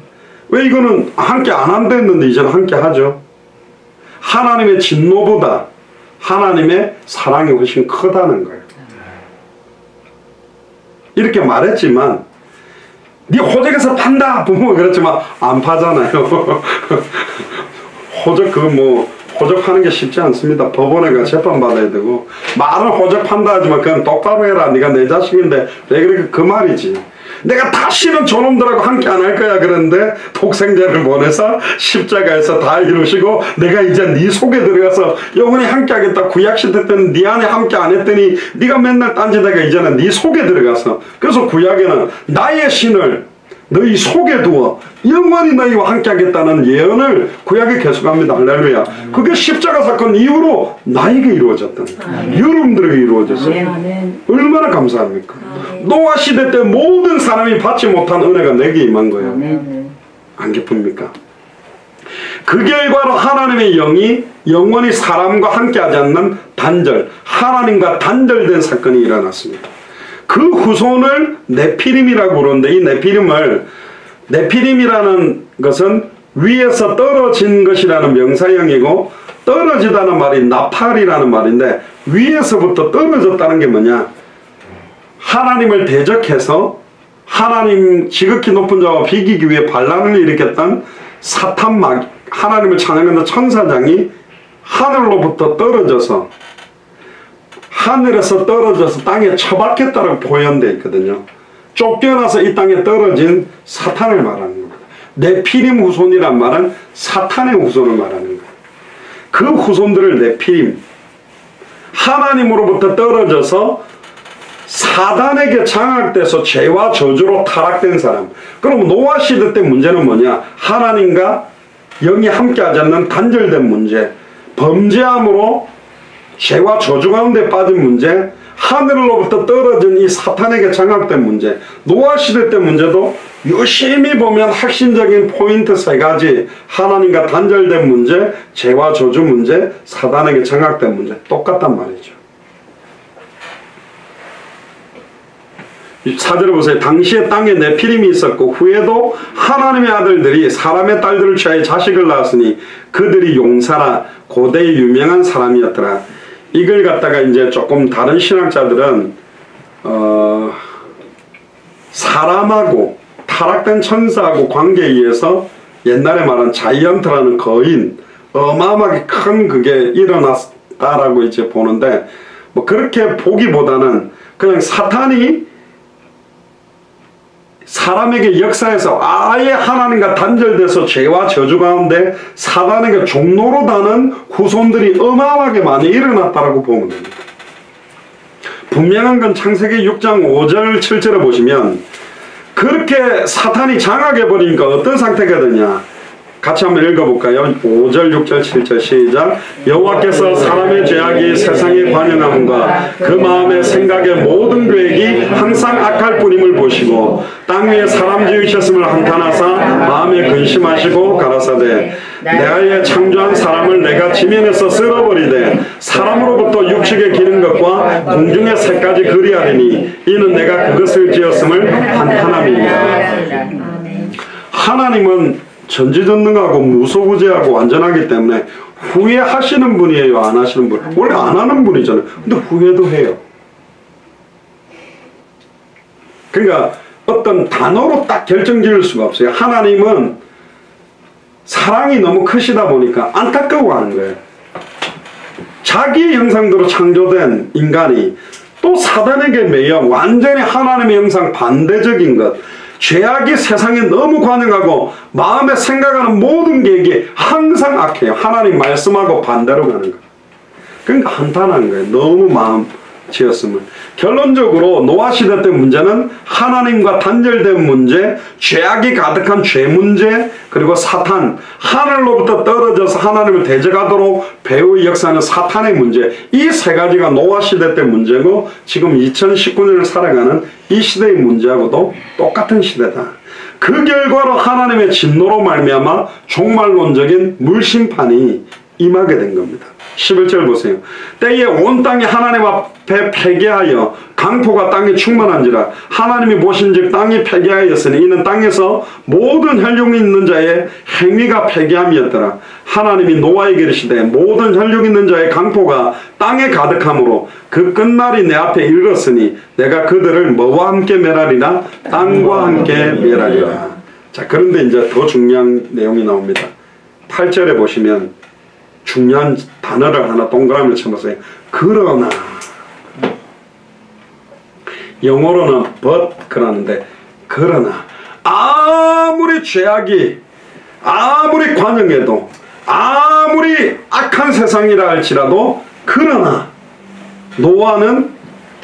왜 이거는 함께 안 한다 했는데 이제는 함께 하죠. 하나님의 진노보다 하나님의 사랑이 훨씬 크다는 거예요. 이렇게 말했지만 네 호적에서 판다 부모가 그랬지만 안 파잖아요. 호적 그거 뭐 호적하는 게 쉽지 않습니다. 법원에 가 재판 받아야 되고 말은 호적 판다 하지만 그건 똑바로 해라. 네가 내 자식인데 왜 그렇게 그 말이지. 내가 다시는 저놈들하고 함께 안 할 거야 그랬는데 독생자를 보내서 십자가에서 다 이루시고 내가 이제 네 속에 들어가서 영원히 함께 하겠다. 구약시대 때는 네 안에 함께 안 했더니 네가 맨날 딴짓하니까 이제는 네 속에 들어가서 그래서 구약에는 나의 신을 너희 속에 두어 영원히 너희와 함께 하겠다는 예언을 구약에 계속합니다. 할렐루야. 그게 십자가 사건 이후로 나에게 이루어졌던 여러분들에게 이루어졌어요. 얼마나 감사합니까? 노아 시대 때 모든 사람이 받지 못한 은혜가 내게 임한 거예요. 안 기쁩니까? 그 결과로 하나님의 영이 영원히 사람과 함께 하지 않는 단절, 하나님과 단절된 사건이 일어났습니다. 그 후손을 네피림이라고 그러는데 이 네피림이라는 것은 위에서 떨어진 것이라는 명사형이고 떨어지다는 말이 나팔이라는 말인데 위에서부터 떨어졌다는 게 뭐냐? 하나님을 대적해서 하나님 지극히 높은 자와 비기기 위해 반란을 일으켰던 사탄 하나님을 찬양하는 천사장이 하늘로부터 떨어져서 하늘에서 떨어져서 땅에 처박혔다고 표현되어 있거든요. 쫓겨나서 이 땅에 떨어진 사탄을 말하는 겁니다. 네피림 후손이란 말은 사탄의 후손을 말하는 거예요. 그 후손들을 네피림, 하나님으로부터 떨어져서 사단에게 장악돼서 죄와 저주로 타락된 사람. 그럼 노아 시대 때 문제는 뭐냐? 하나님과 영이 함께하지 않는 단절된 문제, 범죄함으로 죄와 저주 가운데 빠진 문제, 하늘로부터 떨어진 이 사탄에게 장악된 문제. 노아 시대 때 문제도 열심히 보면 핵심적인 포인트 세 가지, 하나님과 단절된 문제, 죄와 저주 문제, 사단에게 장악된 문제 똑같단 말이죠. 4절에 보세요. 당시에 땅에 네피림이 있었고 후에도 하나님의 아들들이 사람의 딸들을 취하여 자식을 낳았으니 그들이 용사라 고대의 유명한 사람이었더라. 이걸 갖다가 이제 조금 다른 신학자들은 사람하고 타락된 천사하고 관계에 의해서 옛날에 말한 자이언트라는 거인, 어마어마하게 큰 그게 일어났다라고 이제 보는데 뭐 그렇게 보기보다는 그냥 사탄이 사람에게 역사에서 아예 하나님과 단절돼서 죄와 저주 가운데 사단에게 종로로 다는 후손들이 어마어마하게 많이 일어났다라고 보면 됩니다. 분명한 건 창세기 6장 5절 7절에 보시면 그렇게 사탄이 장악해버리니까 어떤 상태가 되냐, 같이 한번 읽어볼까요? 5절 6절 7절 시작. 여호와께서 사람의 죄악이 세상에 관영함과 그 마음의 생각의 모든 계획이 항상 악할 뿐임을 보시고 땅 위에 사람 지으셨음을 한탄하사 마음에 근심하시고 가라사대 내가 창조한 사람을 내가 지면에서 쓸어버리되 사람으로부터 육식에 기는 것과 공중의 새까지 그리하리니 이는 내가 그것을 지었음을 한탄함이니라. 하나님은 전지전능하고 무소부재하고 완전하기 때문에 후회하시는 분이에요? 안 하시는 분? 원래 안 하는 분이잖아요. 근데 후회도 해요. 그러니까 어떤 단어로 딱 결정지을 수가 없어요. 하나님은 사랑이 너무 크시다 보니까 안타까워하는 거예요. 자기 형상대로 창조된 인간이 또 사단에게 매여 완전히 하나님의 형상 반대적인 것, 죄악이 세상에 너무 관영하고 마음에 생각하는 모든 계획이 항상 악해요. 하나님 말씀하고 반대로 가는 거. 그러니까 한탄하는 거예요. 너무 마음 지었음을. 결론적으로 노아 시대 때 문제는 하나님과 단절된 문제, 죄악이 가득한 죄 문제, 그리고 사탄, 하늘로부터 떨어져서 하나님을 대적하도록 배후의 역사하는 사탄의 문제, 이 세 가지가 노아 시대 때 문제고 지금 2019년을 살아가는 이 시대의 문제하고도 똑같은 시대다. 그 결과로 하나님의 진노로 말미암아 종말론적인 물심판이 임하게 된 겁니다. 11절 보세요. 때에 온 땅이 하나님 앞에 패개하여 강포가 땅에 충만한지라 하나님이 보신즉 땅이 패개하였으니 이는 땅에서 모든 혈육이 있는 자의 행위가 패개함이었더라. 하나님이 노아에게 이르시되 모든 혈육 있는 자의 강포가 땅에 가득함으로 그 끝날이 내 앞에 이르렀으니 내가 그들을 뭐와 함께 멸하리라? 땅과 함께 멸하리라. 자, 그런데 이제 더 중요한 내용이 나옵니다. 8절에 보시면 중요한 단어를 하나 동그라미를 쳐보세요. 그러나, 영어로는 but 그러는데, 그러나 아무리 죄악이 아무리 관영해도 아무리 악한 세상이라 할지라도 그러나 노아는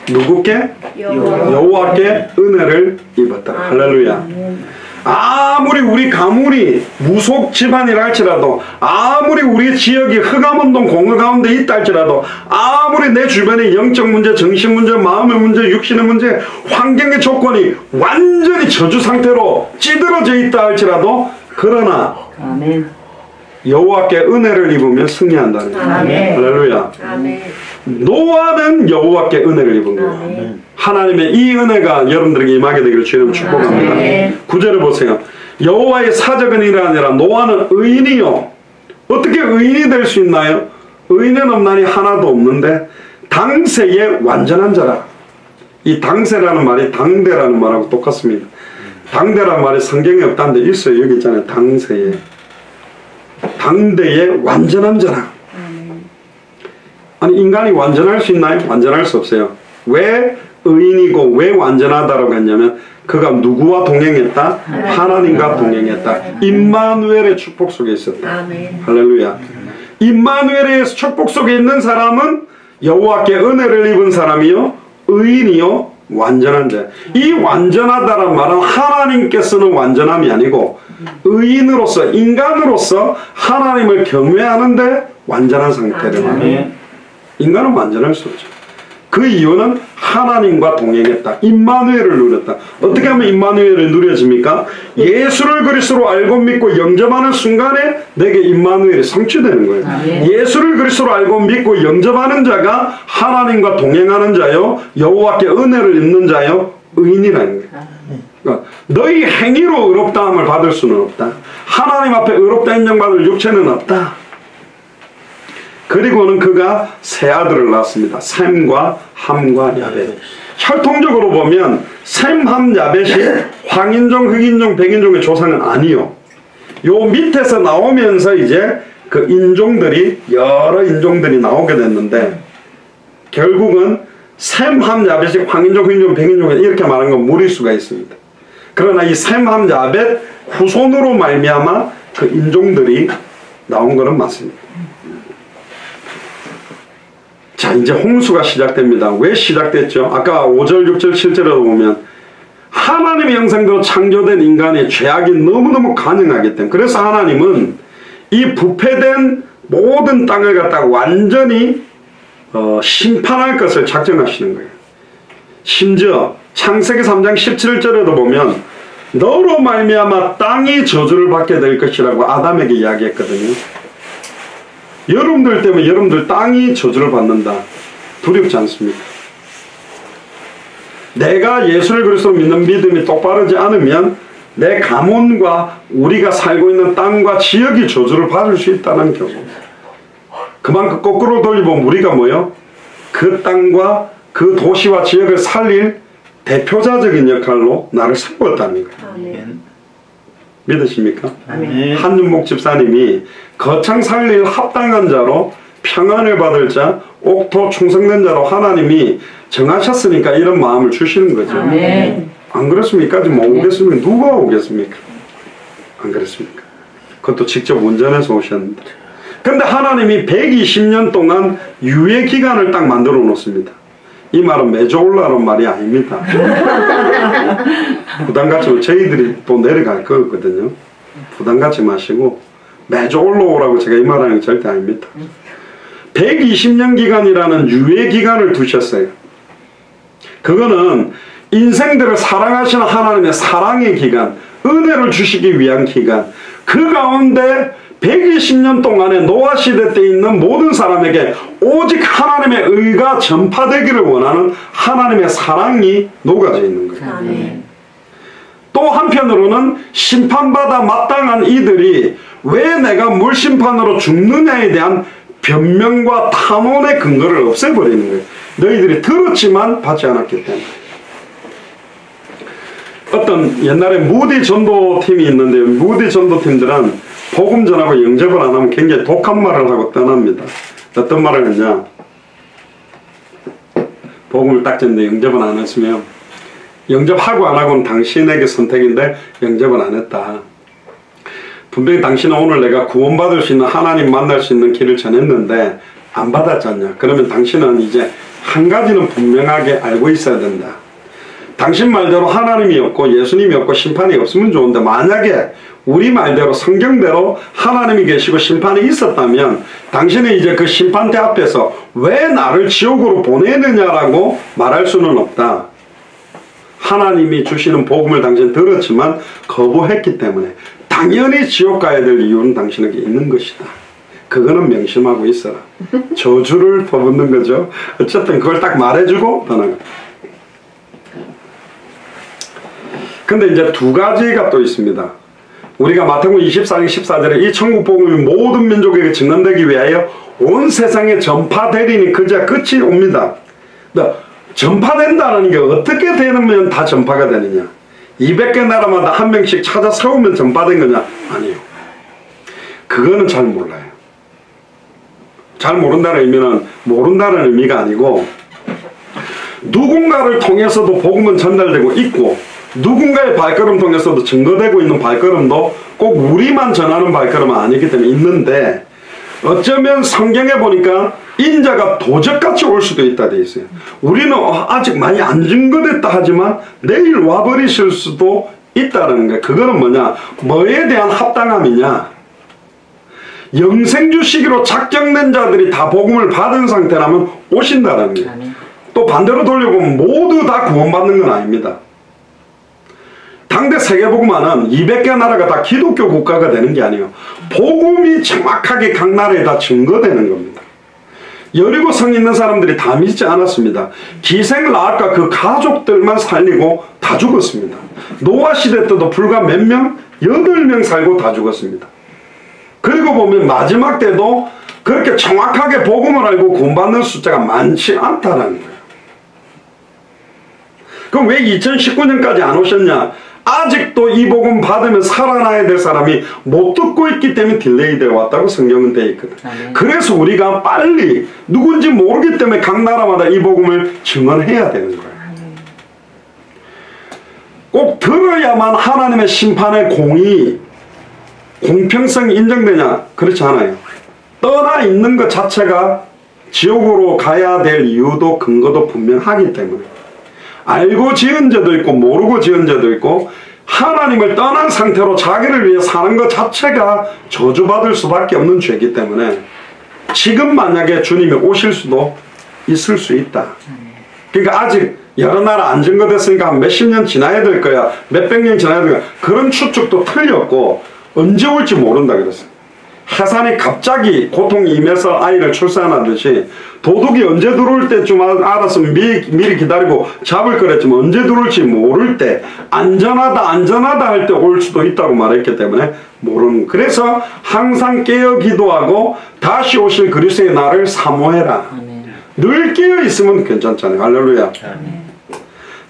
누구께? 여호와께 은혜를 입었다. 할렐루야. 아무리 우리 가문이 무속 집안이라 할지라도 아무리 우리 지역이 흑암운동 공허 가운데 있다 할지라도 아무리 내 주변에 영적 문제, 정신 문제, 마음의 문제, 육신의 문제, 환경의 조건이 완전히 저주 상태로 찌들어져 있다 할지라도 그러나 아멘. 여호와께 은혜를 입으면 승리한다는 거예요. 할렐루야. 노아는 여호와께 은혜를 입은 거예요. 하나님의 이 은혜가 여러분들에게 임하게 되기를 주님 축복합니다. 9절을 보세요. 여호와의 사적은 이라 아니라 노아는 의인이요. 어떻게 의인이 될 수 있나요? 의인은 없나니 하나도 없는데 당세의 완전한 자라. 이 당세라는 말이 당대라는 말하고 똑같습니다. 당대라는 말이 성경에 없다는데 있어요. 여기 있잖아요. 당세의. 당대의 완전한 자라. 아니 인간이 완전할 수 있나요? 완전할 수 없어요. 왜 의인이고 왜 완전하다라고 했냐면 그가 누구와 동행했다? 하나님과 동행했다. 임마누엘의 축복 속에 있었다. 할렐루야. 임마누엘의 축복 속에 있는 사람은 여호와께 은혜를 입은 사람이요 의인이요 완전한 자. 이 완전하다란 말은 하나님께서는 완전함이 아니고 의인으로서 인간으로서 하나님을 경외하는데 완전한 상태를 말해요. 인간은 완전할 수 없죠. 그 이유는 하나님과 동행했다. 임마누엘을 누렸다. 어떻게 하면 임마누엘을 누려집니까? 예수를 그리스도로 알고 믿고 영접하는 순간에 내게 임마누엘이 성취되는 거예요. 예수를 그리스도로 알고 믿고 영접하는 자가 하나님과 동행하는 자요 여호와께 은혜를 입는 자요 의인이라는 거예요. 그러니까 너희 행위로 의롭다함을 받을 수는 없다. 하나님 앞에 의롭다 인정받을 육체는 없다. 그리고는 그가 세 아들을 낳았습니다. 셈과 함과 야벳. 혈통적으로 보면 셈, 함, 야벳이 황인종, 흑인종, 백인종의 조상은 아니요. 요 밑에서 나오면서 이제 그 인종들이 여러 인종들이 나오게 됐는데 결국은 셈, 함, 야벳이 황인종, 흑인종, 백인종 이렇게 말하는 건 무리수가 있습니다. 그러나 이 셈, 함, 야벳 후손으로 말미암아 그 인종들이 나온 것은 맞습니다. 자, 이제 홍수가 시작됩니다. 왜 시작됐죠? 아까 5절, 6절, 7절에도 보면 하나님의 형상대로 창조된 인간의 죄악이 너무너무 가능하기 때문에 그래서 하나님은 이 부패된 모든 땅을 갖다가 완전히 심판할 것을 작정하시는 거예요. 심지어 창세기 3장 17절에도 보면 너로 말미암아 땅이 저주를 받게 될 것이라고 아담에게 이야기했거든요. 여러분들 때문에 여러분들 땅이 저주를 받는다. 두렵지 않습니까? 내가 예수를 그리스도로 믿는 믿음이 똑바르지 않으면 내 가문과 우리가 살고 있는 땅과 지역이 저주를 받을 수 있다는 경우. 그만큼 거꾸로 돌려보면 우리가 뭐요? 그 땅과 그 도시와 지역을 살릴 대표자적인 역할로 나를 세웠다는 거예요. 믿으십니까? 아멘. 한윤목 집사님이 거창 살릴 합당한 자로 평안을 받을 자, 옥토 충성된 자로 하나님이 정하셨으니까 이런 마음을 주시는 거죠. 아멘. 안 그렇습니까? 지금 뭐 오겠습니까? 누가 오겠습니까? 안 그렇습니까? 그것도 직접 운전해서 오셨는데. 근데 하나님이 120년 동안 유예 기간을 딱 만들어 놓습니다. 이 말은 매주 올라오는 말이 아닙니다. 부담 갖지 마시고, 저희들이 또 내려갈 거거든요. 부담 갖지 마시고 매주 올라오라고 제가 이 말하는 게 절대 아닙니다. 120년 기간이라는 유예 기간을 두셨어요. 그거는 인생들을 사랑하시는 하나님의 사랑의 기간, 은혜를 주시기 위한 기간, 그 가운데 120년 동안에 노아 시대 때 있는 모든 사람에게 오직 하나님의 의가 전파되기를 원하는 하나님의 사랑이 녹아져 있는 거예요. 아멘. 또 한편으로는 심판받아 마땅한 이들이 왜 내가 물심판으로 죽느냐에 대한 변명과 탐론의 근거를 없애버리는 거예요. 너희들이 들었지만 받지 않았기 때문에. 어떤 옛날에 무디 전도팀이 있는데, 무디 전도팀들은 복음 전하고 영접을 안 하면 굉장히 독한 말을 하고 떠납니다. 어떤 말을 했냐? 복음을 딱 전데 영접은 안 했으면, 영접하고 안 하고는 당신에게 선택인데 영접은 안 했다. 분명히 당신은 오늘 내가 구원받을 수 있는, 하나님 만날 수 있는 길을 전했는데 안 받았잖냐. 그러면 당신은 이제 한 가지는 분명하게 알고 있어야 된다. 당신 말대로 하나님이 없고 예수님이 없고 심판이 없으면 좋은데, 만약에 우리 말대로 성경대로 하나님이 계시고 심판이 있었다면 당신은 이제 그 심판대 앞에서 왜 나를 지옥으로 보내느냐라고 말할 수는 없다. 하나님이 주시는 복음을 당신 들었지만 거부했기 때문에 당연히 지옥 가야 될 이유는 당신에게 있는 것이다. 그거는 명심하고 있어라. 저주를 퍼붓는 거죠. 어쨌든 그걸 딱 말해주고 떠나가. 근데 이제 두 가지가 또 있습니다. 우리가 마태복음 24장 14절에 이 천국 복음이 모든 민족에게 증언되기 위하여 온 세상에 전파되리니 그제야 끝이 옵니다. 전파된다는 게 어떻게 되면 다 전파가 되느냐? 200개 나라마다 한 명씩 찾아 세우면 전파된 거냐? 아니요. 그거는 잘 몰라요. 잘 모른다는 의미는 모른다는 의미가 아니고, 누군가를 통해서도 복음은 전달되고 있고, 누군가의 발걸음 통해서도 증거되고 있는 발걸음도 꼭 우리만 전하는 발걸음은 아니기 때문에 있는데, 어쩌면 성경에 보니까 인자가 도적같이 올 수도 있다 돼 있어요. 우리는 아직 많이 안 증거됐다 하지만 내일 와버리실 수도 있다는 거예요. 그거는 뭐냐? 뭐에 대한 합당함이냐? 영생주 시기로 작정된 자들이 다 복음을 받은 상태라면 오신다는 거예요. 또 반대로 돌려보면 모두 다 구원받는 건 아닙니다. 당대 세계복음화는 200개 나라가 다 기독교 국가가 되는 게 아니에요. 복음이 정확하게 각 나라에 다 증거되는 겁니다. 여리고 성 있는 사람들이 다 믿지 않았습니다. 기생 라앗과 그 가족들만 살리고 다 죽었습니다. 노아 시대 때도 불과 몇 명? 8명 살고 다 죽었습니다. 그리고 보면 마지막 때도 그렇게 정확하게 복음을 알고 구원받는 숫자가 많지 않다라는 거예요. 그럼 왜 2019년까지 안 오셨냐? 아직도 이 복음 받으면 살아나야 될 사람이 못 듣고 있기 때문에 딜레이 되어 왔다고 성경은 되어 있거든. 그래서 우리가 빨리, 누군지 모르기 때문에 각 나라마다 이 복음을 증언해야 되는 거예요. 꼭 들어야만 하나님의 심판의 공의, 공평성이 인정되냐? 그렇지 않아요. 떠나 있는 것 자체가 지옥으로 가야 될 이유도 근거도 분명하기 때문에, 알고 지은 죄도 있고 모르고 지은 죄도 있고, 하나님을 떠난 상태로 자기를 위해 사는 것 자체가 저주받을 수밖에 없는 죄이기 때문에 지금 만약에 주님이 오실 수도 있을 수 있다. 그러니까 아직 여러 나라 안 증거됐으니까 한 몇십 년 지나야 될 거야, 몇백 년 지나야 될 거야, 그런 추측도 틀렸고 언제 올지 모른다 그랬어요. 해산이 갑자기 고통이 임해서 아이를 출산하듯이 도둑이 언제 들어올 때쯤 알았으면 미리 기다리고 잡을 거랬지만 언제 들어올지 모를 때, 안전하다 할 때 올 수도 있다고 말했기 때문에 모르는. 그래서 항상 깨어 기도하고 다시 오실 그리스도의 날을 사모해라. 늘 깨어 있으면 괜찮잖아요. 할렐루야.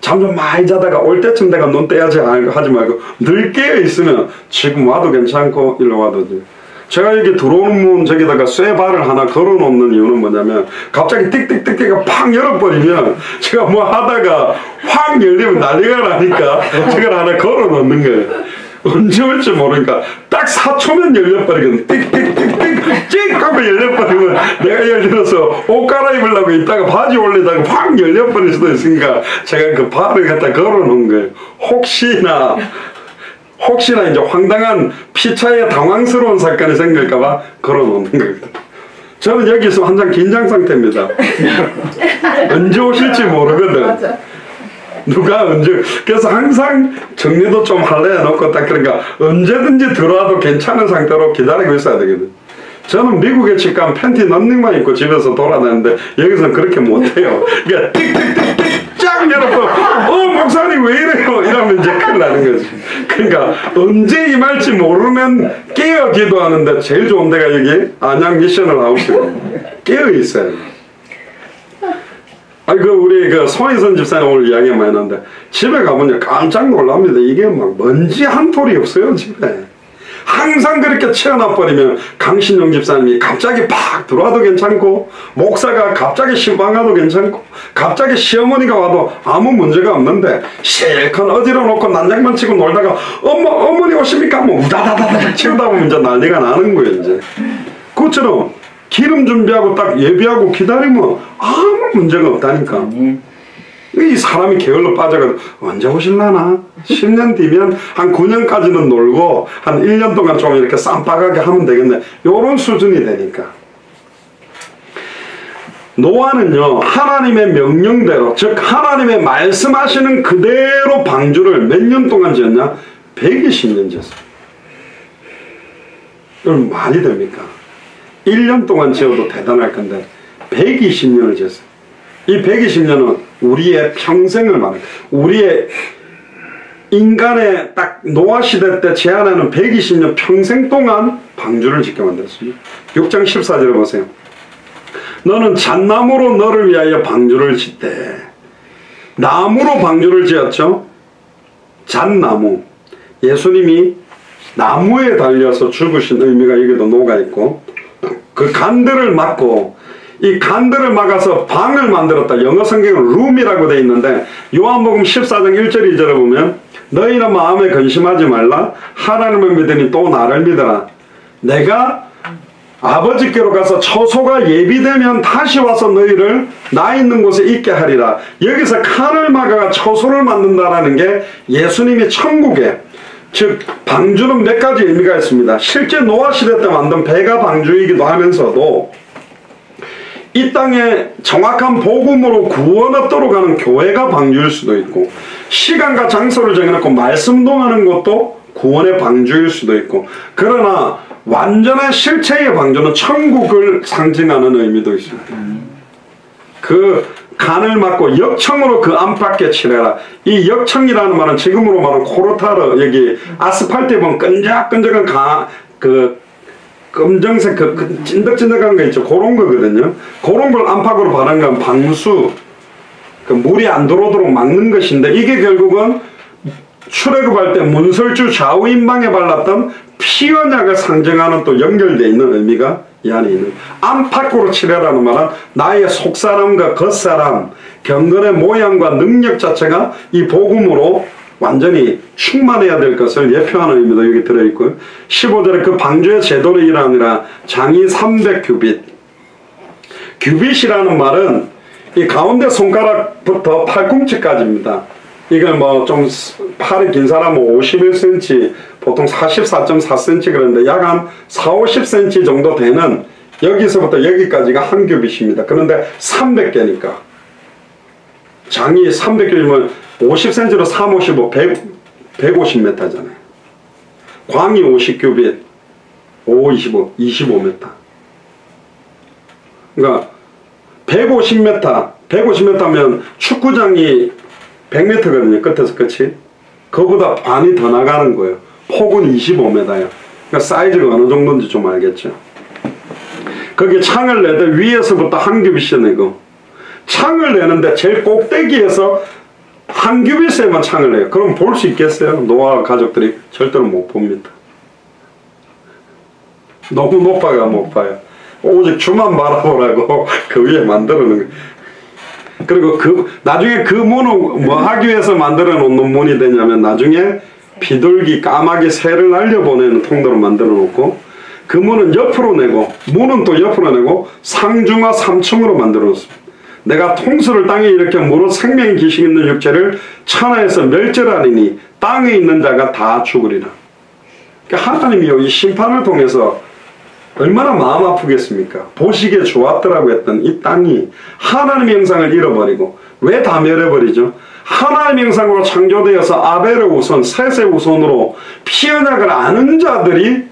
잠 좀 많이 자다가 올 때쯤 내가 눈 떼야지 하지 말고 늘 깨어 있으면 지금 와도 괜찮고 일로 와도 돼. 제가 여기 들어오는 문 저기다가 쇠발을 하나 걸어놓는 이유는 뭐냐면 갑자기 띡띡띡띡 팍 열어버리면 제가 뭐 하다가 확 열리면 난리가 나니까 저걸 하나 걸어놓는 거예요. 언제 올지 모르니까 딱 4초면 열려버리거든. 띡띡띡띡 찍 하고 열려버리면 내가 예를 들어서 옷 갈아입으려고 있다가 바지 올리다가 확 열려버릴 수도 있으니까 제가 그 발을 갖다 걸어놓은 거예요. 혹시나 이제 황당한 피차에 당황스러운 사건이 생길까봐 걸어놓는 거거든. 저는 여기서 항상 긴장 상태입니다. 언제 오실지 모르거든. 누가 언제. 그래서 항상 정리도 좀 할래 해놓고 딱 그러니까 언제든지 들어와도 괜찮은 상태로 기다리고 있어야 되거든. 저는 미국에 직감 팬티 런닝만 입고 집에서 돌아다니는데 여기서는 그렇게 못해요. 그러니까 띡띡띡띡 쫙 열어서 목사님 왜 이래요? 이러면 이제 큰일 나는 거지. 그러니까 언제 임할지 모르면 깨어 기도하는데 제일 좋은 데가 여기 안양 미션을 하우스거든요. 깨어 있어요. 우리 송희선 집사님 오늘 이야기 많이 하는데 집에 가보니 깜짝 놀랍니다. 이게 막 먼지 한 톨이 없어요 집에. 항상 그렇게 채워놔버리면 강신용 집사님이 갑자기 팍 들어와도 괜찮고 목사가 갑자기 신방가도 괜찮고 갑자기 시어머니가 와도 아무 문제가 없는데 실컷 어디로 놓고 난장만 치고 놀다가 어머니 오십니까? 뭐 우다다다다 치우다 보면 이제 난리가 나는 거예요 이제. 그것처럼 기름 준비하고 딱 예비하고 기다리면 아무 문제가 없다니까. 이 사람이 게을러 빠져가지고 언제 오실라나? 10년 뒤면 한 9년까지는 놀고 한 1년 동안 좀 이렇게 쌈박하게 하면 되겠네. 요런 수준이 되니까. 노아는요 하나님의 명령대로 즉 하나님의 말씀하시는 그대로 방주를 몇 년 동안 지었냐? 120년 지었어요. 여러분 말이 됩니까? 1년 동안 지어도 대단할 건데 120년을 지었어요. 이 120년은 우리의 평생을 말해요. 우리의 인간의 딱 노아 시대 때 제한하는 120년 평생 동안 방주를 짓게 만들었습니다. 6장 14절에 보세요. 너는 잣나무로 너를 위하여 방주를 짓되. 나무로 방주를 지었죠. 잣나무. 예수님이 나무에 달려서 죽으신 의미가 여기도 녹아있고 그 간들을 막고 이 간들을 막아서 방을 만들었다. 영어 성경은 룸이라고 되어 있는데 요한복음 14장 1절 2절에 보면 너희는 마음에 근심하지 말라. 하나님을 믿으니 또 나를 믿어라. 내가 아버지께로 가서 처소가 예비되면 다시 와서 너희를 나 있는 곳에 있게 하리라. 여기서 칸을 막아가 처소를 만든다라는 게 예수님이 천국에 즉 방주는 몇 가지 의미가 있습니다. 실제 노아 시대 때 만든 배가 방주이기도 하면서도 이 땅에 정확한 복음으로 구원 얻도록 하는 교회가 방주일 수도 있고 시간과 장소를 정해놓고 말씀동하는 것도 구원의 방주일 수도 있고 그러나 완전한 실체의 방주는 천국을 상징하는 의미도 있습니다. 그 간을 막고 역청으로 그 안팎에 칠해라. 이 역청이라는 말은 지금으로 말하면 코르타르 여기 아스팔트에 보면 끈적끈적한 검정색 그 찐득찐득한 거 있죠. 그런 거거든요. 그런 걸 안팎으로 바른 건 방수. 그 물이 안 들어오도록 막는 것인데 이게 결국은 출애굽할 때 문설주 좌우인방에 발랐던 피언약을 상징하는 또 연결되어 있는 의미가 이 안에 있는 안팎으로 칠해라는 말은 나의 속사람과 겉사람 경건의 모양과 능력 자체가 이 복음으로 완전히 충만해야 될 것을 예표하는 의미도 여기 들어있고요. 15절에 그 방주의 제도를 일하느라 장이 300규빗. 규빗이라는 말은 이 가운데 손가락부터 팔꿈치까지입니다. 이걸 뭐 좀 팔이 긴 사람은 51cm, 보통 44.4cm 그런데 약 한 40-50cm 정도 되는 여기서부터 여기까지가 한 규빗입니다. 그런데 300개니까 장이 300규빗이면 50cm로 3, 55, 150m잖아요. 광이 50규빗, 5, 25, 25m. 그러니까 150m면 축구장이 100m거든요. 끝에서 끝이. 그거보다 반이 더 나가는 거예요. 폭은 25m예요. 그러니까 사이즈가 어느 정도인지 좀 알겠죠. 거기에 창을 내되 위에서부터 한 규빗이 내고 창을 내는데 제일 꼭대기에서 한 규빗에만 창을 해요. 그럼 볼 수 있겠어요? 노아 가족들이 절대로 못 봅니다. 너무 높아가 못 봐요. 오직 주만 바라보라고 그 위에 만들어 놓은 거예요. 그리고 나중에 그 문은 뭐 하기 위해서 만들어 놓는 문이 되냐면 나중에 비둘기 까마귀 새를 날려보내는 통로로 만들어 놓고 그 문은 옆으로 내고 문은 또 옆으로 내고 상중하 3층으로 만들어 놓습니다. 내가 통수를 땅에 일으켜 무릇 생명의 기식 있는 육체를 천하에서 멸절하리니 땅에 있는 자가 다 죽으리라. 그러니까 하나님이 이 심판을 통해서 얼마나 마음 아프겠습니까? 보시기에 좋았더라고 했던 이 땅이 하나님의 형상을 잃어버리고 왜 다 멸해버리죠? 하나님의 형상으로 창조되어서 아벨의 후손, 셋의 후손으로 피언약을 아는 자들이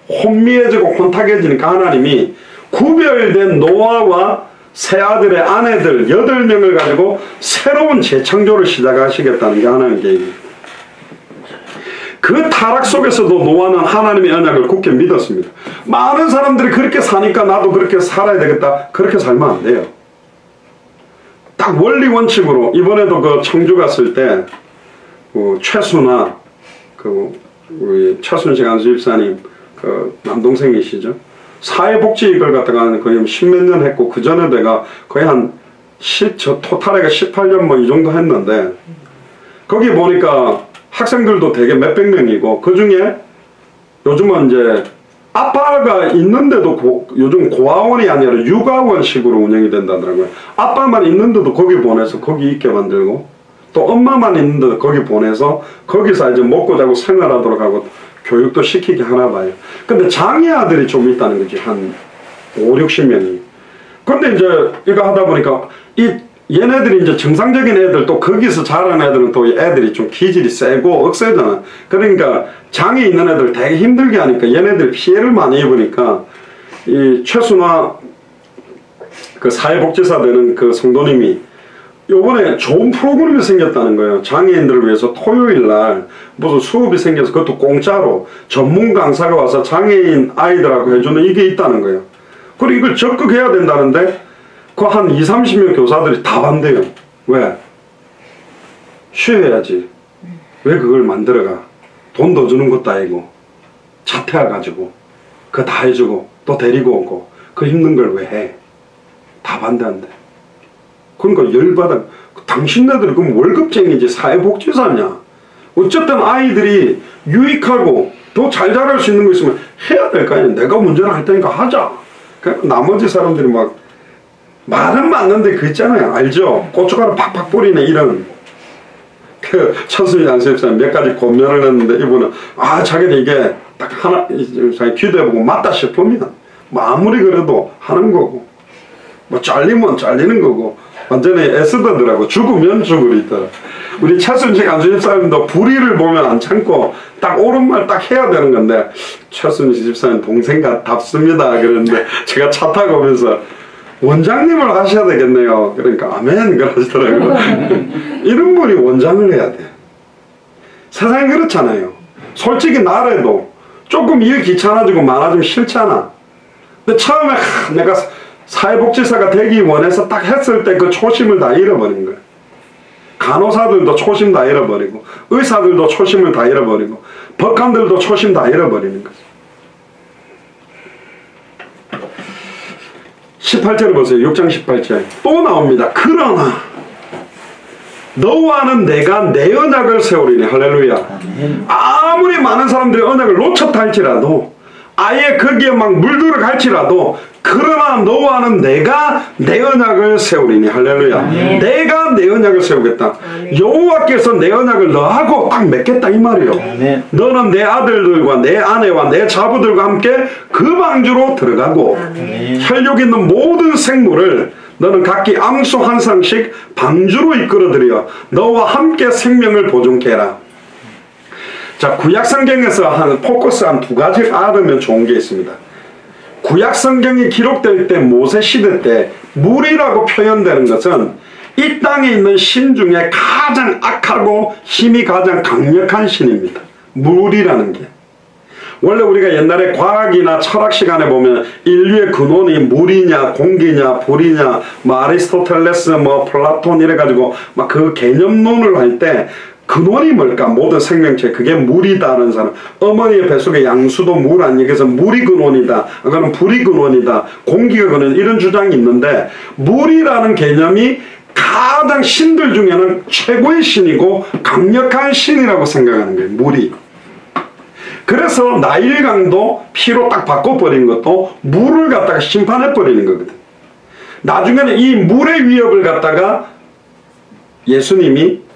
혼미해지고 혼탁해지니까 하나님이 구별된 노아와 세 아들의 아내들 8명을 가지고 새로운 재창조를 시작하시겠다는 게 하나님의 계획입니다. 그 타락 속에서도 노아는 하나님의 언약을 굳게 믿었습니다. 많은 사람들이 그렇게 사니까 나도 그렇게 살아야 되겠다. 그렇게 살면 안 돼요. 딱 원리 원칙으로 이번에도 그 청주 갔을 때 최순아 우리 최순식 안수집사님 그 남동생이시죠. 사회복지 이걸 갖다가 거의 10몇 년 했고 그 전에 내가 거의 토탈하게 18년 뭐 이 정도 했는데 거기 보니까 학생들도 되게 몇백 명이고 그 중에 요즘은 이제 아빠가 있는데도 요즘 고아원이 아니라 육아원식으로 운영이 된다더라고요. 아빠만 있는데도 거기 보내서 거기 있게 만들고 또 엄마만 있는데도 거기 보내서 거기서 이제 먹고 자고 생활하도록 하고 교육도 시키게 하나 봐요. 근데 장애 아들이 좀 있다는 거지. 한 5, 60명이. 근데 이제 이거 하다 보니까 얘네들이 이제 정상적인 애들 또 거기서 자란 애들은 또 애들이 좀 기질이 세고 억세잖아. 그러니까 장애 있는 애들 되게 힘들게 하니까 얘네들이 피해를 많이 입으니까 이 최순화 그 사회복지사 되는 그 성도님이 요번에 좋은 프로그램이 생겼다는 거예요. 장애인들을 위해서 토요일날 무슨 수업이 생겨서 그것도 공짜로 전문 강사가 와서 장애인 아이들하고 해주는 이게 있다는 거예요. 그리고 이걸 적극해야 된다는데 그 한 20, 30명 교사들이 다 반대요. 왜? 쉬어야지. 왜 그걸 만들어가? 돈 더 주는 것도 아니고 자퇴해가지고 그거 다 해주고 또 데리고 오고 그 힘든 걸 왜 해? 다 반대한대. 그러니까 열받아. 당신네들이 그럼 월급쟁이지 사회복지사냐? 어쨌든 아이들이 유익하고 더 잘 자랄 수 있는 거 있으면 해야 될 거 아니야. 내가 문제를 할 테니까 하자. 그러니까 나머지 사람들이 막 말은 맞는데 그 있잖아요. 알죠? 고춧가루 팍팍 뿌리네 이런. 그 천순이 안수집사님 몇 가지 고면을 했는데 이분은 자기는 이게 딱 하나 자기 기도해보고 맞다 싶으면 뭐 아무리 그래도 하는 거고 뭐 잘리면 잘리는 거고 완전히 애쓰더라고. 죽으면 죽으리더라. 우리 최순식 안수집사님도 불의를 보면 안 참고 딱 옳은 말 딱 해야 되는 건데 최순식 집사님 동생같답습니다 그랬는데 제가 차 타고 오면서 원장님을 하셔야 되겠네요. 그러니까 아멘 그러시더라고요. 이런 분이 원장을 해야 돼. 세상이 그렇잖아요. 솔직히 나라도 조금 일 귀찮아지고 많아지면 싫잖아. 근데 처음에 내가 사회복지사가 되기 원해서 딱 했을 때 그 초심을 다 잃어버린 거예요. 간호사들도 초심 다 잃어버리고 의사들도 초심을 다 잃어버리고 법관들도 초심 다 잃어버리는 거죠. 18절을 보세요. 6장 18절 또 나옵니다. 그러나 너와는 내가 내 언약을 세우리니. 할렐루야. 아무리 많은 사람들이 언약을 놓쳤다 할지라도 아예 거기에 막 물들어 갈지라도 그러나 너와는 내가 내 언약을 세우리니. 할렐루야. 내가 내 언약을 세우겠다. 여호와께서 내 언약을 너하고 딱 맺겠다 이 말이요. 너는 내 아들들과 내 아내와 내 자부들과 함께 그 방주로 들어가고 혈육 있는 모든 생물을 너는 각기 암소 한 쌍씩 방주로 이끌어들여 너와 함께 생명을 보존케 해라. 자, 구약성경에서 포커스 한 2가지 알으면 좋은 게 있습니다. 구약성경이 기록될 때 모세 시대 때 물이라고 표현되는 것은 이 땅에 있는 신 중에 가장 악하고 힘이 가장 강력한 신입니다. 물이라는 게. 원래 우리가 옛날에 과학이나 철학 시간에 보면 인류의 근원이 물이냐 공기냐 불이냐 뭐 아리스토텔레스 뭐 플라톤 이래가지고 막 그 개념론을 할 때 근원이 뭘까? 모든 생명체 그게 물이다라는 사람, 어머니의 뱃속에 양수도 물 아니야. 그래서 물이 근원이다, 그거는 불이 근원이다, 공기가 근원, 이런 주장이 있는데, 물이라는 개념이 가장 신들 중에는 최고의 신이고 강력한 신이라고 생각하는 거예요, 물이. 그래서 나일강도 피로 딱 바꿔버린 것도 물을 갖다가 심판해버리는 거거든. 나중에는 이 물의 위협을 갖다가 예수님이,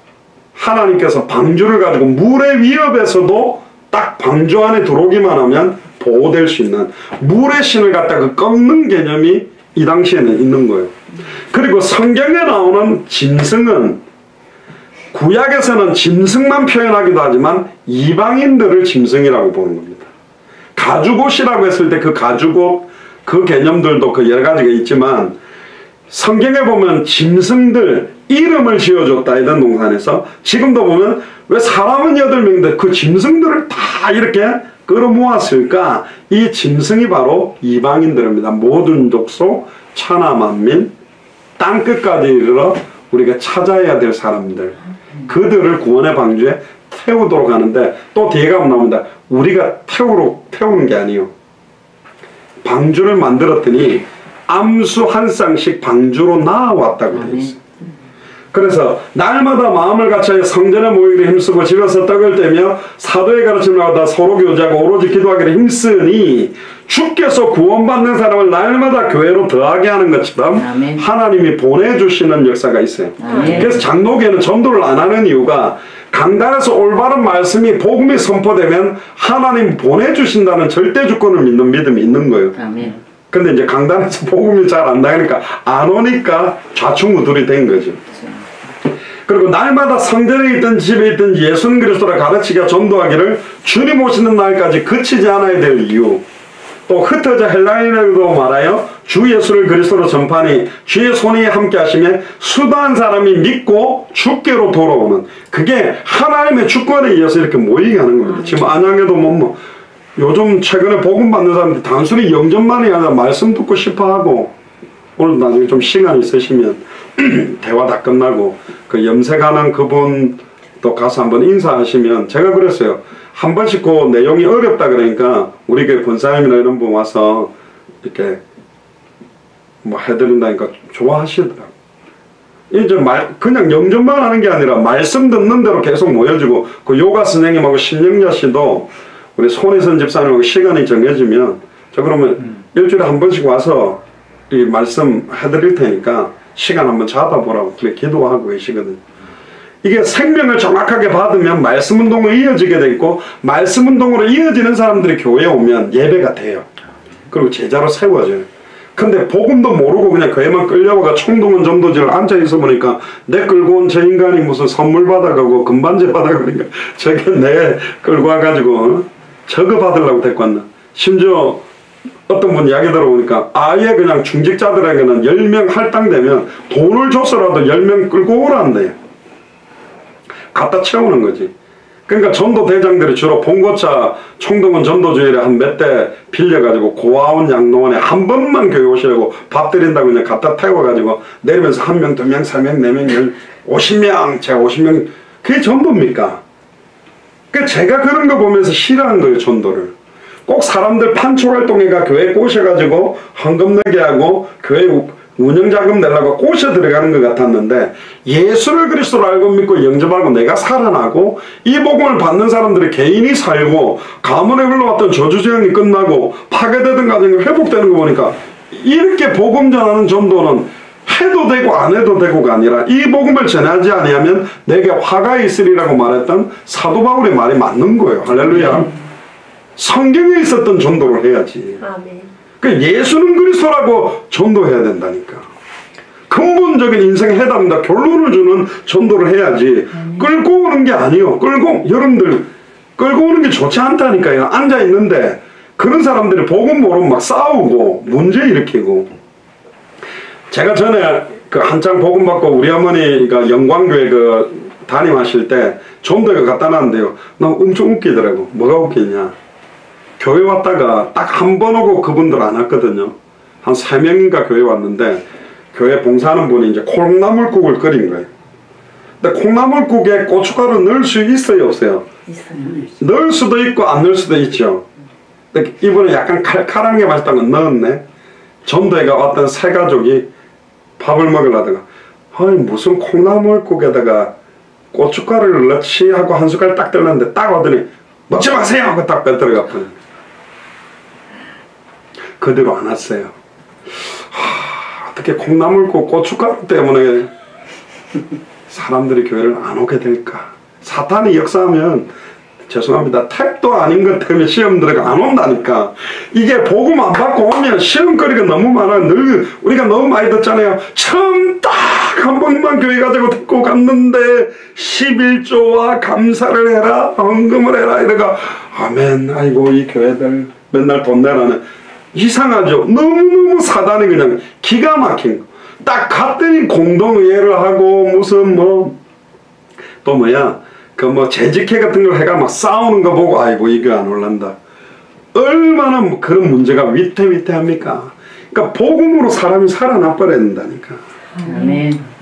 하나님께서 방주를 가지고 물의 위협에서도 딱 방주 안에 들어오기만 하면 보호될 수 있는 물의 신을 갖다가 꺾는 개념이 이 당시에는 있는 거예요. 그리고 성경에 나오는 짐승은 구약에서는 짐승만 표현하기도 하지만 이방인들을 짐승이라고 보는 겁니다. 가죽옷이라고 했을 때 그 가죽옷 그 개념들도 그 여러 가지가 있지만, 성경에 보면 짐승들 이름을 지어줬다 이런 동산에서, 지금도 보면 왜 사람은 8명인데 그 짐승들을 다 이렇게 끌어모았을까? 이 짐승이 바로 이방인들입니다. 모든 족속 천하 만민 땅끝까지 이르러 우리가 찾아야 될 사람들, 그들을 구원의 방주에 태우도록 하는데, 또 뒤에 가면 나옵니다. 우리가 태우는 게 아니에요. 방주를 만들었더니 암수 한 쌍씩 방주로 나아왔다고 되어 있어요. 그래서 날마다 마음을 같이 성전에 모이기를 힘쓰고 집에서 떡을 떼며 사도의 가르침을 받아 서로 교제하고 오로지 기도하기를 힘쓰니, 주께서 구원받는 사람을 날마다 교회로 더하게 하는 것처럼 아멘. 하나님이 보내주시는 역사가 있어요. 아멘. 그래서 장로교회는 전도를 안 하는 이유가, 강단에서 올바른 말씀이 복음이 선포되면 하나님 보내주신다는 절대 주권을 믿는 믿음이 있는 거예요. 아멘. 근데 이제 강단에서 복음이 잘 안 나가니까 안 오니까 좌충우돌이 된 거죠. 그리고 날마다 성전에 있든 집에 있든 예수는 그리스도라 가르치기와 전도하기를 주님 오시는 날까지 그치지 않아야 될 이유, 또 흩어져 헬라인에도 말하여 주 예수를 그리스도로 전파하니 주의 손이 함께 하시며 수도한 사람이 믿고 주께로 돌아오는, 그게 하나님의 주권에 의해서 이렇게 모이게 하는 겁니다. 지금 안양에도 뭐 요즘 최근에 복음 받는 사람들이 단순히 영접만이 아니라 말씀 듣고 싶어 하고, 오늘 나중에 좀 시간 있으시면 대화 다 끝나고 그 염색하는 그분도 가서 한번 인사하시면, 제가 그랬어요. 한 번씩 그 내용이 어렵다 그러니까 우리 그 권사님이나 이런 분 와서 이렇게 뭐 해드린다니까 좋아하시더라고요. 이제 그냥 영접만 하는 게 아니라 말씀 듣는 대로 계속 모여지고, 그 요가 선생님하고 심령자 씨도 우리 손희선 집사님하고 시간이 정해지면 저 그러면 일주일에 한 번씩 와서 이 말씀 해드릴 테니까 시간 한번 잡아보라고 그렇게 기도하고 계시거든요. 이게 생명을 정확하게 받으면 말씀 운동으로 이어지게 돼 있고, 말씀 운동으로 이어지는 사람들이 교회에 오면 예배가 돼요. 그리고 제자로 세워져요. 근데 복음도 모르고 그냥 교회만 끌려와가 총동원 전도지를 앉아있어 보니까 내 끌고 온 저 인간이 무슨 선물 받아가고 금반지 받아가니까 저게 내 끌고 와가지고 저거 받으려고 데리고 왔나. 심지어 어떤 분 이야기 들어보니까 아예 그냥 중직자들에게는 10명 할당되면 돈을 줘서라도 10명 끌고 오라는데요. 갖다 채우는 거지. 그러니까 전도대장들이 주로 봉고차 총동원 전도주일에 한 몇 대 빌려가지고 고아원 양로원에 한 번만 교회 오시려고 밥 드린다고 그냥 갖다 태워가지고 내리면서 1명, 2명, 3명, 4명, 50명, 제가 50명, 그게 전도입니까? 그러니까 제가 그런 거 보면서 싫어하는 거예요, 전도를. 꼭 사람들 판촉활동회가 교회에 꼬셔가지고 헌금 내게 하고 교회 운영자금 내려고 꼬셔 들어가는 것 같았는데, 예수를 그리스도로 알고 믿고 영접하고 내가 살아나고 이 복음을 받는 사람들이 개인이 살고 가문에 흘러왔던 저주재앙이 끝나고 파괴되던 가정이 회복되는 거 보니까, 이렇게 복음 전하는 전도는 해도 되고 안 해도 되고가 아니라 이 복음을 전하지 아니하면 내게 화가 있으리라고 말했던 사도 바울의 말이 맞는 거예요. 할렐루야. 성경에 있었던 전도를 해야지. 아멘. 예수는 그리스도라고 전도해야 된다니까. 근본적인 인생 해답이다 결론을 주는 전도를 해야지. 끌고 오는 게 아니요. 여러분들 끌고 오는 게 좋지 않다니까요. 앉아있는데 그런 사람들이 복음 모르면 막 싸우고 문제 일으키고. 제가 전에 그 한창 복음 받고 우리 어머니가 영광교회 그 담임하실 때 전도가 갖다 놨는데요. 나 엄청 웃기더라고. 뭐가 웃기냐. 교회 왔다가 딱 한 번 오고 그분들 안 왔거든요. 한 3명인가 교회 왔는데 교회 봉사하는 분이 이제 콩나물국을 끓인 거예요. 근데 콩나물국에 고춧가루 넣을 수 있어요, 없어요? 있어요. 넣을 수도 있고 안 넣을 수도 있죠. 근데 이번에 약간 칼칼한 게 맛있다는 건 넣었네. 전도회가 왔던 세 가족이 밥을 먹으려다가 아니 무슨 콩나물국에다가 고춧가루를 넣지 하고 한 숟갈 딱 들었는데 딱 와더니 먹지 마세요 하고 딱 빼들어갔거든요. 그대로 안 왔어요. 어떻게 콩나물국 고춧가루 때문에 사람들이 교회를 안 오게 될까? 사탄이 역사하면 죄송합니다. 택도 아닌 것 때문에 시험 들어가 안 온다니까. 이게 복음 안 받고 오면 시험거리가 너무 많아. 늘 우리가 너무 많이 듣잖아요. 처음 딱 한 번만 교회 가자고 듣고 갔는데 11조와 감사를 해라, 헌금을 해라 이래가 아멘. 아이고 이 교회들 맨날 돈 내라네. 이상하죠. 너무너무 사단이 그냥 기가 막힌 거. 딱 갔더니 공동의회를 하고 무슨 뭐 또 뭐야 그 뭐 재직회 같은 걸 해가 막 싸우는 거 보고 아이고 이거 안 올란다. 얼마나 그런 문제가 위태위태합니까? 그러니까 복음으로 사람이 살아나 버려야 된다니까. 아멘.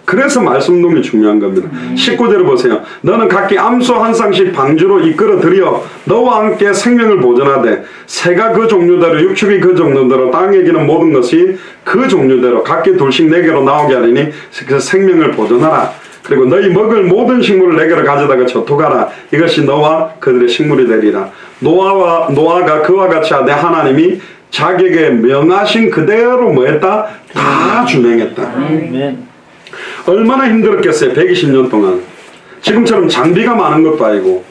그래서 말씀동이 중요한 겁니다. 19절을 보세요. 너는 각기 암소 한 쌍씩 방주로 이끌어 들여 너와 함께 생명을 보존하되 새가 그 종류대로 육축이 그 종류대로 땅에 기는 모든 것이 그 종류대로 각기 둘씩 내게로 나오게 하리니 그 생명을 보존하라. 그리고 너희 먹을 모든 식물을 내게로 가져다가 저토가라. 이것이 너와 그들의 식물이 되리라. 노아가 그와 같이 하되 하나님이 자기에게 명하신 그대로 뭐했다? 다 준행했다. 아멘. 얼마나 힘들었겠어요. 120년 동안. 지금처럼 장비가 많은 것도 아니고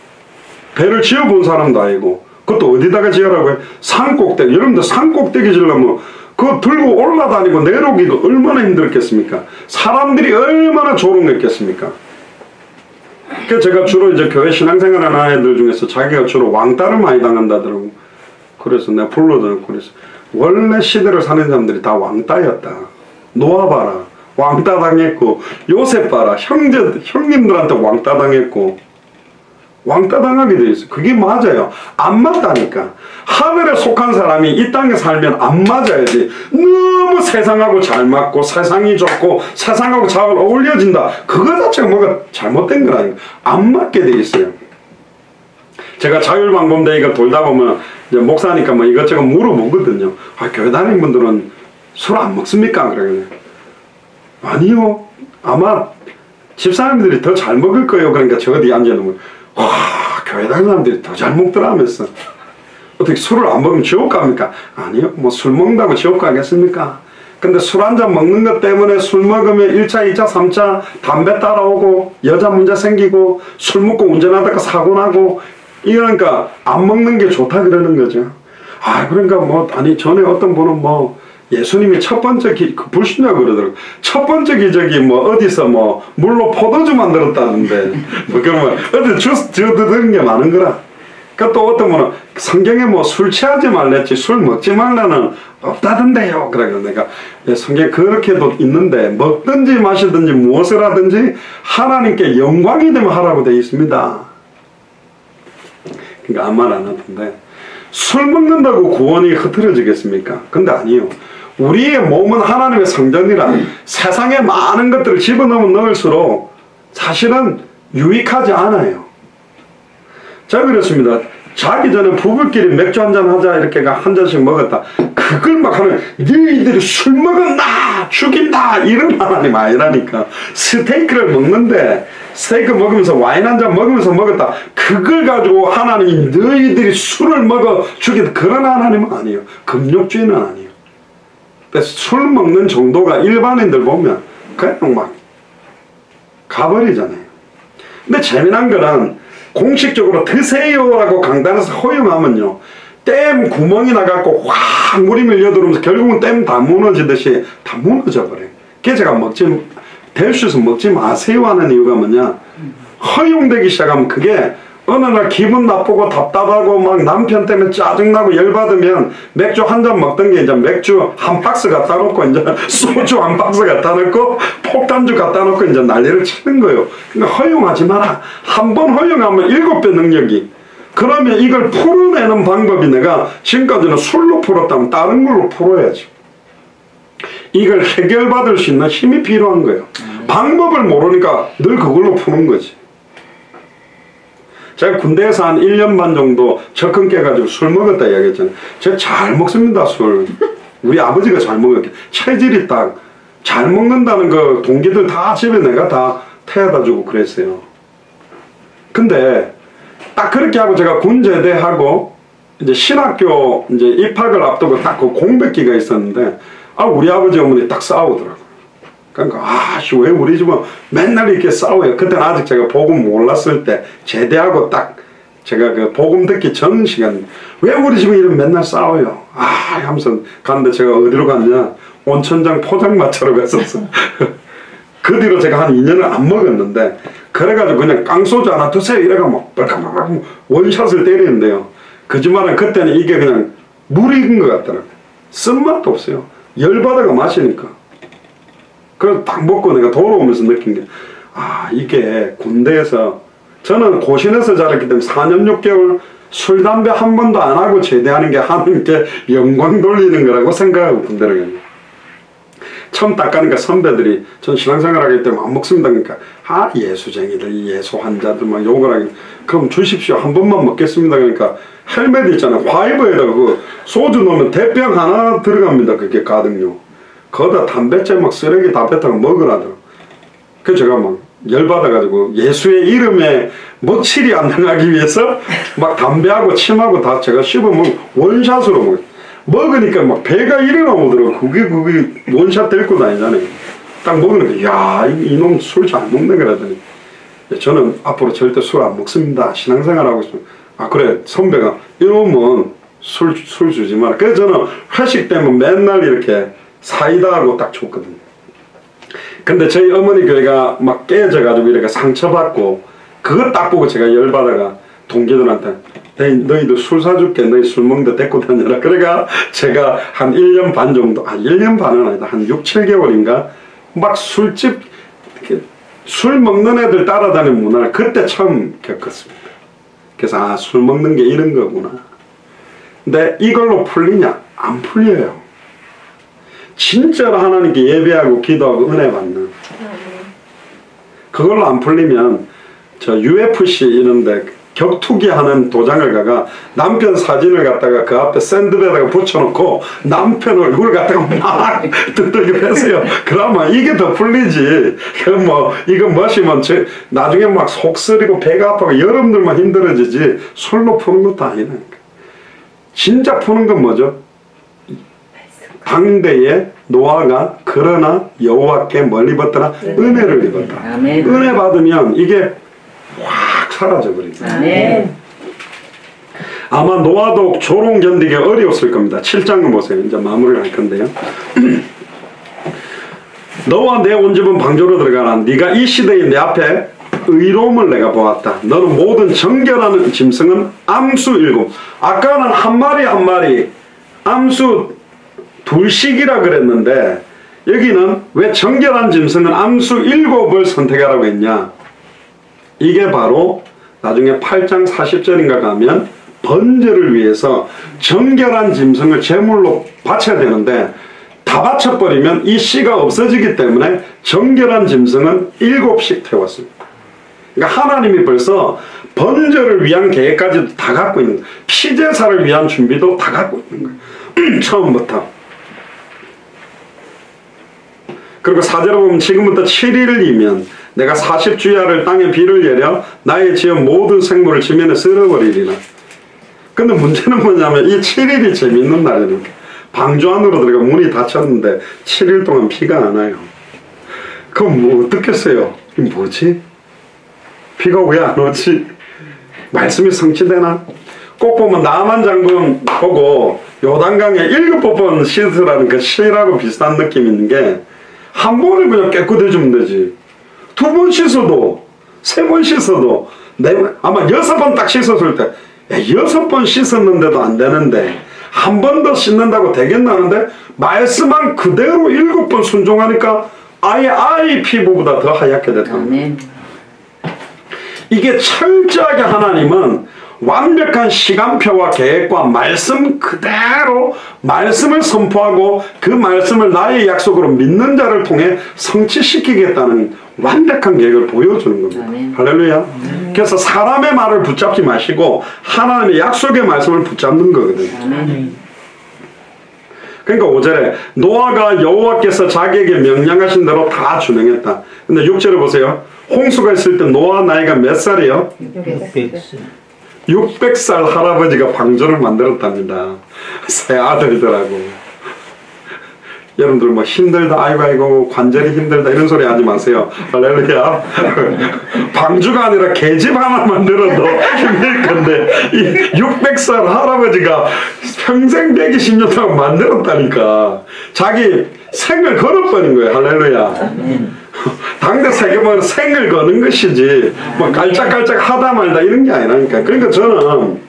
배를 지어본 사람도 아니고 그것도 어디다가 지으라고요? 산꼭대기. 여러분들 산꼭대기 지으려면 그거 들고 올라다니고 내려오기가 얼마나 힘들겠습니까? 사람들이 얼마나 조롱했겠습니까? 그래서 제가 주로 이제 교회 신앙생활 하는 애들 중에서 자기가 주로 왕따를 많이 당한다더라고. 그래서 내가 불러드렸고 그래서 원래 시대를 사는 사람들이 다 왕따였다. 노아 봐라. 왕따 당했고 요셉 봐라. 형님들한테 왕따 당했고 왕따 당하게 돼 있어. 그게 맞아요. 안 맞다니까. 하늘에 속한 사람이 이 땅에 살면 안 맞아야지. 너무 세상하고 잘 맞고 세상이 좋고 세상하고 잘 어울려진다. 그거 자체가 뭐가 잘못된 거라니까. 안 맞게 돼 있어요. 제가 자율방범대 이거 돌다 보면 이제 목사니까 뭐 이것저것 물어보거든요. 아, 교회 다니는 분들은 술 안 먹습니까? 그러거든요. 아니요. 아마 집사람들이 더 잘 먹을 거예요. 그러니까 저 어디 앉아놓으면 와, 교회 다니는 사람들이 더 잘 먹더라 하면서 어떻게 술을 안 먹으면 지옥 갑니까? 아니요. 뭐 술 먹는다고 지옥 가겠습니까? 근데 술 한 잔 먹는 것 때문에 술 먹으면 1차, 2차, 3차 담배 따라오고 여자 문제 생기고 술 먹고 운전하다가 사고 나고 이러니까 안 먹는 게 좋다 그러는 거죠. 아, 그러니까 뭐 아니 전에 어떤 분은 뭐 예수님이 첫 번째 불신자 그러더라고. 첫 번째 기적이 뭐 어디서 뭐 물로 포도주 만들었다는데 뭐 그러면 어디 주스 들은 게 많은 거라. 그러니까 또 어떤 분은 성경에 뭐 술 취하지 말랬지 술 먹지 말라는 없다던데요. 그러니까 내가 성경에 그렇게도 있는데 먹든지 마시든지 무엇을 하든지 하나님께 영광이 되면 하라고 되어 있습니다. 그러니까 아무 말 안 하던데 술 먹는다고 구원이 흐트러지겠습니까? 근데 아니요. 우리의 몸은 하나님의 성전이라 세상에 많은 것들을 집어넣으면 넣을수록 사실은 유익하지 않아요. 자, 그렇습니다. 자기 전에 부부끼리 맥주 한잔 하자 이렇게 한 잔씩 먹었다. 그걸 막 하는 너희들이 술 먹었나 죽인다 이런 하나님 아니라니까. 스테이크를 먹는데 스테이크 먹으면서 와인 한 잔 먹으면서 먹었다. 그걸 가지고 하나님이 너희들이 술을 먹어 죽인다 그런 하나님은 아니에요. 금욕주의는 아니에요. 술 먹는 정도가 일반인들 보면 그냥 막 가버리잖아요. 근데 재미난 거는 공식적으로 드세요라고 강단에서 허용하면요 댐 구멍이 나갖고 확 물이 밀려들어오면서 결국은 댐 다 무너지듯이 다 무너져 버려요. 그래서 제가 될 수 있으면 먹지 마세요 하는 이유가 뭐냐, 허용되기 시작하면 그게 어느 날 기분 나쁘고 답답하고 막 남편 때문에 짜증나고 열받으면 맥주 한 잔 먹던 게 이제 맥주 한 박스 갖다 놓고 이제 소주 한 박스 갖다 놓고 폭탄주 갖다 놓고 이제 난리를 치는 거예요. 그러니까 허용하지 마라. 한 번 허용하면 7배 능력이, 그러면 이걸 풀어내는 방법이 내가 지금까지는 술로 풀었다면 다른 걸로 풀어야지. 이걸 해결받을 수 있는 힘이 필요한 거예요. 방법을 모르니까 늘 그걸로 푸는 거지. 제가 군대에서 한 1년 반 정도 적응 깨가지고 술 먹었다 이야기했잖아요. 제가 잘 먹습니다, 술. 우리 아버지가 잘 먹었기. 체질이 딱 잘 먹는다는 그 동기들 다 집에 내가 다 태워다 주고 그랬어요. 근데 딱 그렇게 하고 제가 군 제대하고 이제 신학교 이제 입학을 앞두고 딱 그 공백기가 있었는데 우리 아버지 어머니 딱 싸우더라고요. 그러니까 왜 우리 집은 맨날 이렇게 싸워요. 그때는 아직 제가 복음 몰랐을 때 제대하고 딱 제가 그 복음 듣기 전 시간 왜 우리 집은 이런 맨날 싸워요. 하면서 갔는데 제가 어디로 갔냐 온천장 포장마차로 갔었어. 그 뒤로 제가 한 2년을 안 먹었는데 그래가지고 그냥 깡소주 하나 드세요 이래가 막 벌컥벌컥 원샷을 때리는데요. 거짓말은 그때는 이게 그냥 물이 익은 것 같더라고요. 쓴맛도 없어요. 열받아가 마시니까. 그래서 딱 먹고 내가 돌아오면서 느낀 게 이게 군대에서 저는 고신에서 자랐기 때문에 4년 6개월 술 담배 한 번도 안 하고 제대하는 게 하나님께 영광 돌리는 거라고 생각하고 군대를 가요. 처음 딱 가니까 선배들이 전 신앙생활 하기 때문에 안 먹습니다. 그러니까 예수쟁이들 예수 환자들 막 욕을 하기 그럼 주십시오. 한 번만 먹겠습니다. 그러니까 헬멧 있잖아요. 화이버에다가 그 소주 넣으면 대병 하나 들어갑니다. 그게 가득요. 거기다 담배째 막 쓰레기 다 뱉다가 먹으라더라고. 그래서 제가 막 열받아가지고 예수의 이름에 먹칠이 안 당하기 위해서 막 담배하고 침하고 다 제가 씹어먹고 원샷으로 먹으니까 막 배가 이래 나오더라고. 그게 원샷 데리고 다니잖아요. 딱 먹으니까 이놈 술 잘 먹네 그러더니 저는 앞으로 절대 술 안 먹습니다. 신앙생활 하고 있으면 그래 선배가 이놈은 술 주지 마라. 그래서 저는 회식 때면 맨날 이렇게 사이다하고 딱 줬거든요. 근데 저희 어머니 교회가 막 깨져가지고 이렇게 상처받고 그거 딱 보고 제가 열받아가 동기들한테 너희들 술 사줄게. 너희 술 먹는데 데리고 다녀라. 그래가 제가 한 1년 반 정도 1년 반은 아니다. 한 6, 7개월인가 막 술집 술 먹는 애들 따라다니는 문화를 그때 처음 겪었습니다. 그래서 술 먹는 게 이런 거구나. 근데 이걸로 풀리냐? 안 풀려요. 진짜로 하나님께 예배하고 기도하고 은혜 받는 그걸로 안 풀리면 저 UFC 이런데 격투기 하는 도장을 가가 남편 사진을 갖다가 그 앞에 샌드백에다가 붙여놓고 남편 얼굴을 갖다가 막 뜯들게 뺐어요. 그러면 이게 더 풀리지. 이거 마시면 나중에 막 속 쓰리고 배가 아파고 여러분들만 힘들어지지 술로 푸는 것도 아니라니까. 진짜 푸는 건 뭐죠? 당대에 노아가 그러나 여호와께 멀리 벗더라 은혜를 입었다. 아멘. 은혜 받으면 이게 확 사라져버립니다. 아마 노아도 조롱 견디기 어려웠을 겁니다. 7장을 보세요. 이제 마무리를 할 건데요. 너와 내 온 집은 방주로 들어가라. 네가 이 시대에 내 앞에 의로움을 내가 보았다. 너는 모든 정결하는 짐승은 암수 7. 아까는 한 마리 암수 2씩이라 그랬는데 여기는 왜 정결한 짐승은 암수 7을 선택하라고 했냐. 이게 바로 나중에 8장 40절인가 가면 번제를 위해서 정결한 짐승을 제물로 바쳐야 되는데 다 바쳐버리면 이 씨가 없어지기 때문에 정결한 짐승은 7씩 태웠습니다. 그러니까 하나님이 벌써 번제를 위한 계획까지도 다 갖고 있는 거예요. 피제사를 위한 준비도 다 갖고 있는 거예요. 처음부터. 그리고 4절에 보면 지금부터 7일이면 내가 40주야를 땅에 비를 내려 나의 지은 모든 생물을 지면에 쓸어버리리라. 근데 문제는 뭐냐면 이 7일이 재밌는 날이니까 방주 안으로 들어가 문이 닫혔는데 7일 동안 비가 안 와요. 그럼 뭐 어떻겠어요? 이게 뭐지? 비가 왜 안 오지? 말씀이 성취되나? 꼭 보면 나만 장군 보고 요단강에 7번 씻으라는 그 시라고 비슷한 느낌이 있는 게 한 번을 그냥 깨끗해지면 되지. 2번 씻어도 3번 씻어도 아마 6번 딱 씻었을 때 6번 씻었는데도 안 되는데 한 번 더 씻는다고 되겠나는데 말씀한 그대로 7번 순종하니까 아이 피부보다 더 하얗게 됐다. 이게 철저하게 하나님은 완벽한 시간표와 계획과 말씀 그대로 말씀을 선포하고 그 말씀을 나의 약속으로 믿는 자를 통해 성취시키겠다는 완벽한 계획을 보여주는 겁니다. 아멘. 할렐루야. 그래서 사람의 말을 붙잡지 마시고 하나님의 약속의 말씀을 붙잡는 거거든요. 아멘. 그러니까 5절에 노아가 여호와께서 자기에게 명령하신 대로 다 준행했다. 근데 6절에 보세요. 홍수가 있을 때 노아 나이가 몇 살이에요? 600살 할아버지가 방주를 만들었답니다. 새 아들이더라고. 여러분들 뭐 힘들다 아이고 관절이 힘들다 이런 소리 하지 마세요. 할렐루야. 방주가 아니라 계집 하나 만들어도 힘들 건데 이 600살 할아버지가 평생 120년 동안 만들었다니까. 자기 생을 걸어버린 거예요. 할렐루야. 당대 세계만 생을 거는 것이지 뭐 깔짝깔짝 하다 말다 이런 게 아니라니까. 그러니까 저는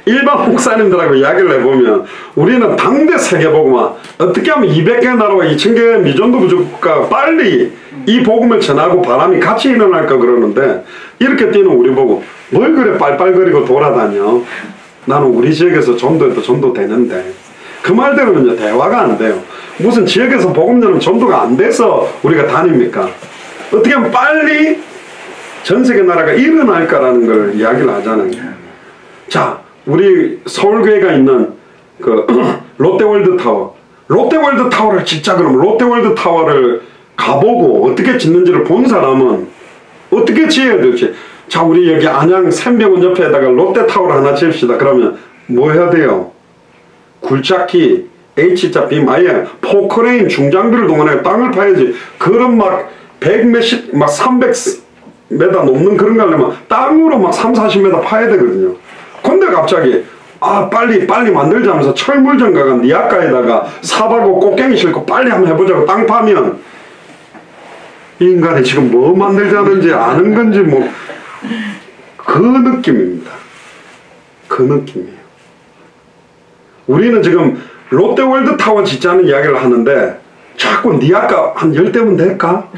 일반 목사님들하고 이야기를 해보면 우리는 당대 세계복음화 어떻게 하면 200개 나라와 2000개 미전도 부족과 빨리 이 복음을 전하고 바람이 같이 일어날까 그러는데 이렇게 뛰는 우리 보고 뭘 그래 빨빨거리고 돌아다녀. 나는 우리 지역에서 전도해도 전도 되는데 그 말 들으면요 대화가 안 돼요. 무슨 지역에서 복음 전하면 전도가 안 돼서 우리가 다닙니까? 어떻게 하면 빨리 전 세계 나라가 일어날까라는 걸 이야기를 하잖아요. 자, 우리 서울교회가 있는 그 롯데월드타워. 롯데월드타워를 짓자 그러면 롯데월드타워를 가보고 어떻게 짓는지를 본 사람은 어떻게 지어야 될지. 자, 우리 여기 안양 샘병원 옆에다가 롯데타워를 하나 지읍시다. 그러면 뭐 해야 돼요? 굴착기, H자 빔, 아예 포크레인 중장비를 동원해 땅을 파야지. 그런 막 100 몇십, 막 300m 넘는 그런 거 하려면 땅으로 막 3, 40m 파야 되거든요. 근데 갑자기 빨리 만들자면서 철물점 가가 니아가에다가 삽하고 꽃갱이 싣고 빨리 한번 해보자고 땅 파면 이 인간이 지금 뭐 만들자는지 아는 건지 뭐 그 느낌입니다. 그 느낌이에요. 우리는 지금 롯데월드타워 짓자는 이야기를 하는데 자꾸 니아가 한 10대면 될까?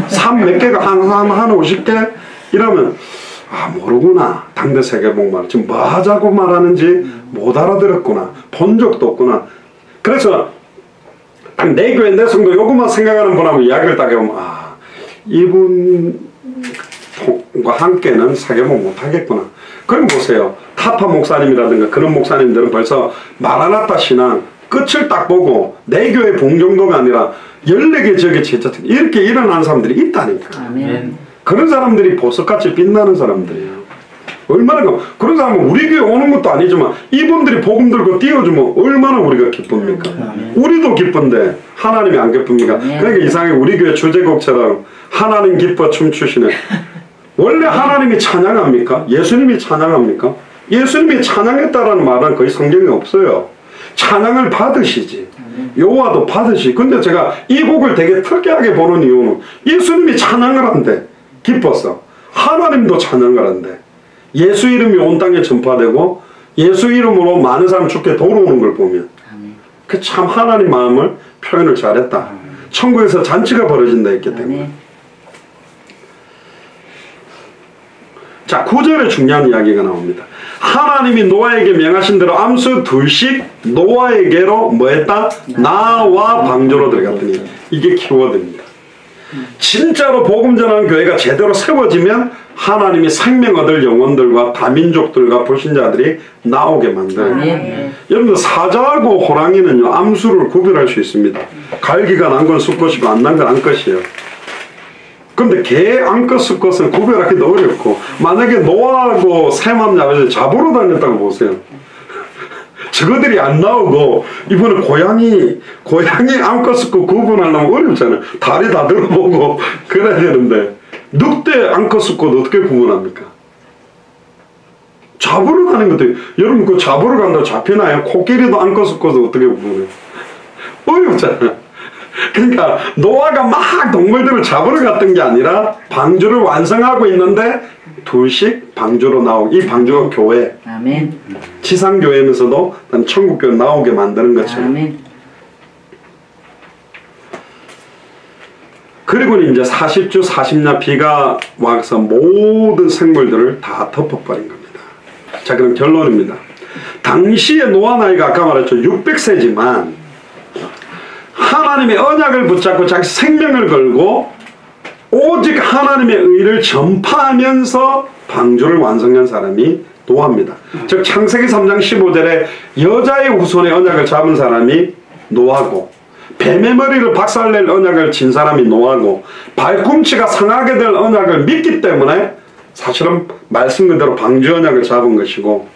산 몇 개가 한 50개? 이러면 모르구나. 당대 세계복음화 지금 뭐 하자고 말하는지 못 알아들었구나. 본 적도 없구나. 그래서 딱 내 교회 내 성도 요것만 생각하는 분하고 이야기를 딱 해보면 이분과 함께는 세계복음 못하겠구나. 그럼 보세요. 타파 목사님이라든가 그런 목사님들은 벌써 마라나타 신앙 끝을 딱 보고 내 교회 본 정도가 아니라 14개 지역에 제자 이렇게 일어나는 사람들이 있다니까. 아멘. 그런 사람들이 보석같이 빛나는 사람들이에요. 얼마나 그런 사람은 우리 교회 오는 것도 아니지만 이분들이 복음 들고 띄워주면 얼마나 우리가 기쁩니까? 우리도 기쁜데 하나님이 안 기쁩니까? 그러니까 이상하게 우리 교회 주제곡처럼 하나님 기뻐 춤추시네. 원래 하나님이 찬양합니까? 예수님이 찬양합니까? 예수님이 찬양했다라는 말은 거의 성경에 없어요. 찬양을 받으시지. 여호와도 받으시. 근데 제가 이 곡을 되게 특이하게 보는 이유는 예수님이 찬양을 한대. 기뻐서. 하나님도 찬양을 한대. 예수 이름이 온 땅에 전파되고 예수 이름으로 많은 사람 죽게 돌아오는 걸 보면 그 참 하나님 마음을 표현을 잘했다. 천국에서 잔치가 벌어진다 했기 때문에. 자, 9절에 중요한 이야기가 나옵니다. 하나님이 노아에게 명하신 대로 암수 둘씩 노아에게로 뭐 했다? 나와 방주로 들어갔더니. 이게 키워드입니다. 진짜로 복음 전하는 교회가 제대로 세워지면 하나님이 생명 얻을 영혼들과 다민족들과 불신자들이 나오게 만들어요. 여러분들 사자하고 호랑이는요 암수를 구별할 수 있습니다. 갈기가 난 건 수컷이고 안 난 건 암컷이에요. 근데 개, 암컷, 수컷은 구별하기도 어렵고 만약에 노아하고 셈 잡아서 잡으러 다녔다고 보세요. 저거들이 안 나오고 이번에 고양이 암컷 수컷 구분하려면 어렵잖아요. 다리 다 들어보고 그래야 되는데 늑대 암컷 수컷 어떻게 구분합니까? 잡으러 가는 것도 여러분 그 잡으러 간다고 잡히나요? 코끼리도 암컷 수컷을 어떻게 구분해요? 어렵잖아요. 그러니까 노아가 막 동물들을 잡으러 갔던 게 아니라 방주를 완성하고 있는데 둘씩 방주로 나오고 이 방주가 교회. 아멘. 지상교회면서도 천국교회 나오게 만드는 것처럼. 아멘. 그리고 이제 40주 40년 비가 와서 모든 생물들을 다 덮어버린 겁니다. 자, 그럼 결론입니다. 당시에 노아 나이가 아까 말했죠. 600세지만 하나님의 언약을 붙잡고 자기 생명을 걸고 오직 하나님의 의를 전파하면서 방주를 완성한 사람이 노아입니다. 즉 창세기 3장 15절에 여자의 후손의 언약을 잡은 사람이 노아고, 뱀의 머리를 박살낼 언약을 진 사람이 노아고, 발꿈치가 상하게 될 언약을 믿기 때문에 사실은 말씀 그대로 방주 언약을 잡은 것이고,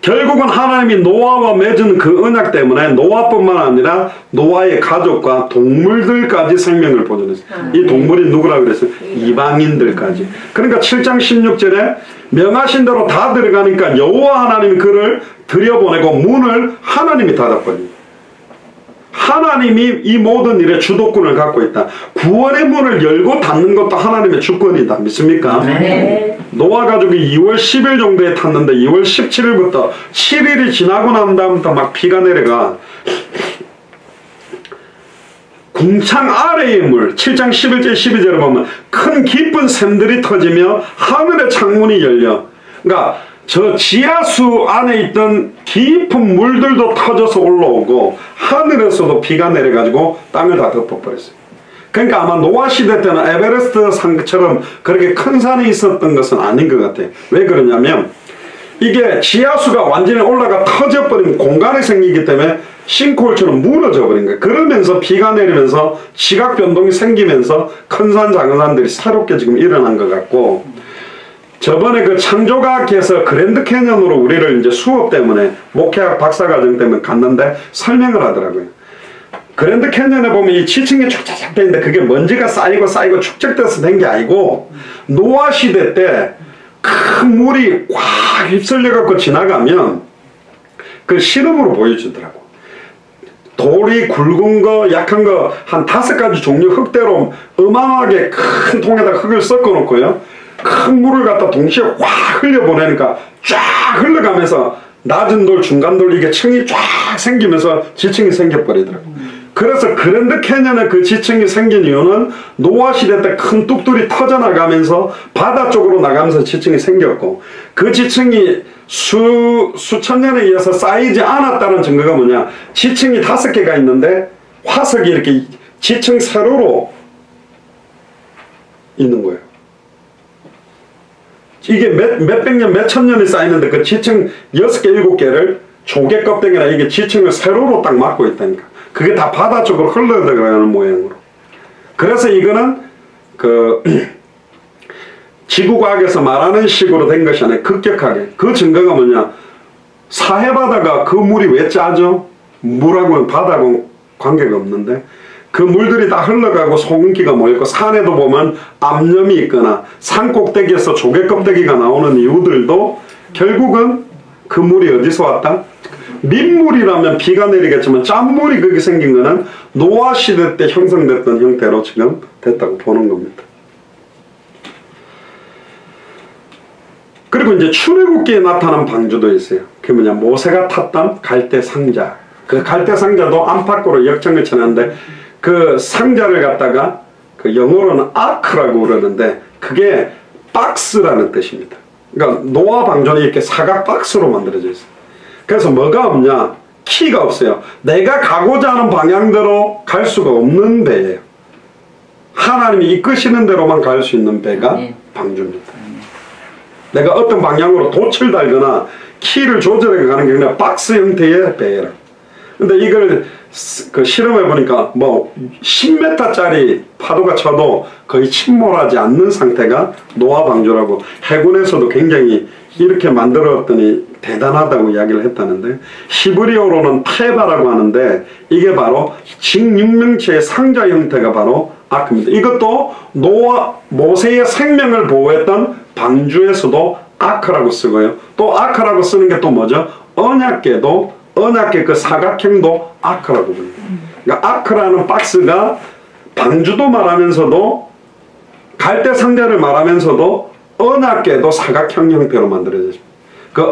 결국은 하나님이 노아와 맺은 그 언약 때문에 노아뿐만 아니라 노아의 가족과 동물들까지 생명을 보존했어요. 이 동물이 누구라고 그랬어요? 이방인들까지. 그러니까 7장 16절에 명하신 대로 다 들어가니까 여호와 하나님이 그를 들여보내고 문을 하나님이 닫아버립니다. 하나님이 이 모든 일에 주도권을 갖고 있다. 구원의 문을 열고 닫는 것도 하나님의 주권이다. 믿습니까? 네. 노아 가족이 2월 10일 정도에 탔는데 2월 17일부터 7일이 지나고 난 다음부터 막 비가 내려가. 궁창 아래의 물, 7장 11절 12절을 보면 큰 깊은 샘들이 터지며 하늘의 창문이 열려, 그러니까 저 지하수 안에 있던 깊은 물들도 터져서 올라오고 하늘에서도 비가 내려가지고 땅을 다 덮어버렸어요. 그러니까 아마 노아 시대 때는 에베레스트 산처럼 그렇게 큰 산이 있었던 것은 아닌 것 같아요. 왜 그러냐면 이게 지하수가 완전히 올라가 터져버리면 공간이 생기기 때문에 싱크홀처럼 무너져 버린 거예요. 그러면서 비가 내리면서 지각 변동이 생기면서 큰 산 작은 산들이 새롭게 지금 일어난 것 같고, 저번에 그 창조과학에서 그랜드 캐년으로 우리를 이제 수업 때문에 목회학 박사과정 때문에 갔는데 설명을 하더라고요. 그랜드 캐년에 보면 이 지층이 쫙쫙쫙 돼 있는데 그게 먼지가 쌓이고 축적돼서 된 게 아니고, 노아 시대 때 큰 물이 꽉 휩쓸려 갖고 지나가면 그 실험으로 보여주더라고. 돌이 굵은 거 약한 거 한 5가지 종류 흙대로 어마어마하게 큰 통에다가 흙을 섞어 놓고요, 큰 물을 갖다 동시에 확 흘려보내니까 쫙 흘러가면서 낮은 돌, 중간 돌, 이게 층이 쫙 생기면서 지층이 생겨버리더라고요. 그래서 그랜드 캐년에 그 지층이 생긴 이유는 노아 시대 때 큰 뚝들이 터져나가면서 바다 쪽으로 나가면서 지층이 생겼고, 그 지층이 수천 년에 의해서 쌓이지 않았다는 증거가 뭐냐, 지층이 5개가 있는데 화석이 이렇게 지층 세로로 있는 거예요. 이게 몇백 년, 몇천 년이 쌓이는데 그 지층 6개, 7개를 조개 껍데기나 이게 지층을 세로로 딱 막고 있다니까. 그게 다 바다 쪽으로 흘러들어가는 모양으로. 그래서 이거는 그 지구과학에서 말하는 식으로 된 것이 아니라 급격하게. 그 증거가 뭐냐, 사해바다가 그 물이 왜 짜죠? 물하고는 바다하고는 관계가 없는데 그 물들이 다 흘러가고 소금기가 모였고, 산에도 보면 암염이 있거나 산 꼭대기에서 조개 껍데기가 나오는 이유들도 결국은 그 물이 어디서 왔다? 민물이라면 비가 내리겠지만 짠물이 그렇게 생긴 거는 노아 시대 때 형성됐던 형태로 지금 됐다고 보는 겁니다. 그리고 이제 출애굽기에 나타난 방주도 있어요. 그게 뭐냐, 모세가 탔던 갈대 상자. 그 갈대 상자도 안팎으로 역청을 쳐놨는데 그 상자를 갖다가 그 영어로는 아크라고 그러는데 그게 박스라는 뜻입니다. 그러니까 노아 방주는 이렇게 사각 박스로 만들어져 있어요. 그래서 뭐가 없냐, 키가 없어요. 내가 가고자 하는 방향대로 갈 수가 없는 배예요. 하나님이 이끄시는 대로만 갈 수 있는 배가 방주입니다. 내가 어떤 방향으로 돛을 달거나 키를 조절해 가는 게 그냥 박스 형태의 배예요. 근데 이걸 그 실험해 보니까 뭐 10m짜리 파도가 쳐도 거의 침몰하지 않는 상태가 노아 방주라고, 해군에서도 굉장히 이렇게 만들었더니 대단하다고 이야기를 했다는데, 히브리어로는 테바라고 하는데 이게 바로 직육명체의 상자 형태가 바로 아크입니다. 이것도 모세의 생명을 보호했던 방주에서도 아크라고 쓰고요. 또 아크라고 쓰는 게 또 뭐죠? 언약궤도, 언약궤 그 사각형도 아크라고 부릅니다. 그러니까 아크라는 박스가 방주도 말하면서도 갈대 상자를 말하면서도 언약궤도 사각형 형태로 만들어져 있습니다. 그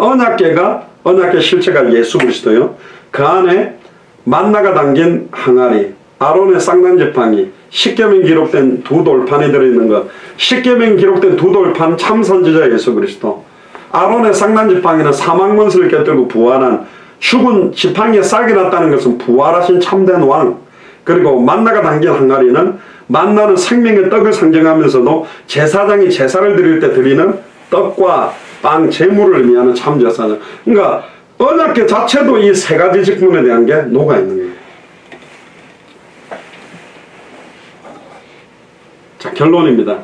언약궤 실체가 예수 그리스도요. 그 안에 만나가 담긴 항아리, 아론의 쌍난지팡이, 십계명 기록된 두 돌판이 들어있는 것, 십계명 기록된 두 돌판 참 선지자 예수 그리스도, 아론의 쌍난지팡이는 사망문서를 껴들고 부활한, 죽은 지팡이에 싹이 났다는 것은 부활하신 참된 왕, 그리고 만나가 담긴 항아리는 만나는 생명의 떡을 상징하면서도 제사장이 제사를 드릴 때 드리는 떡과 빵, 제물을 의미하는 참제사장. 그러니까 언약궤 자체도 이 세 가지 직분에 대한 게 녹아 있는 거예요. 자, 결론입니다.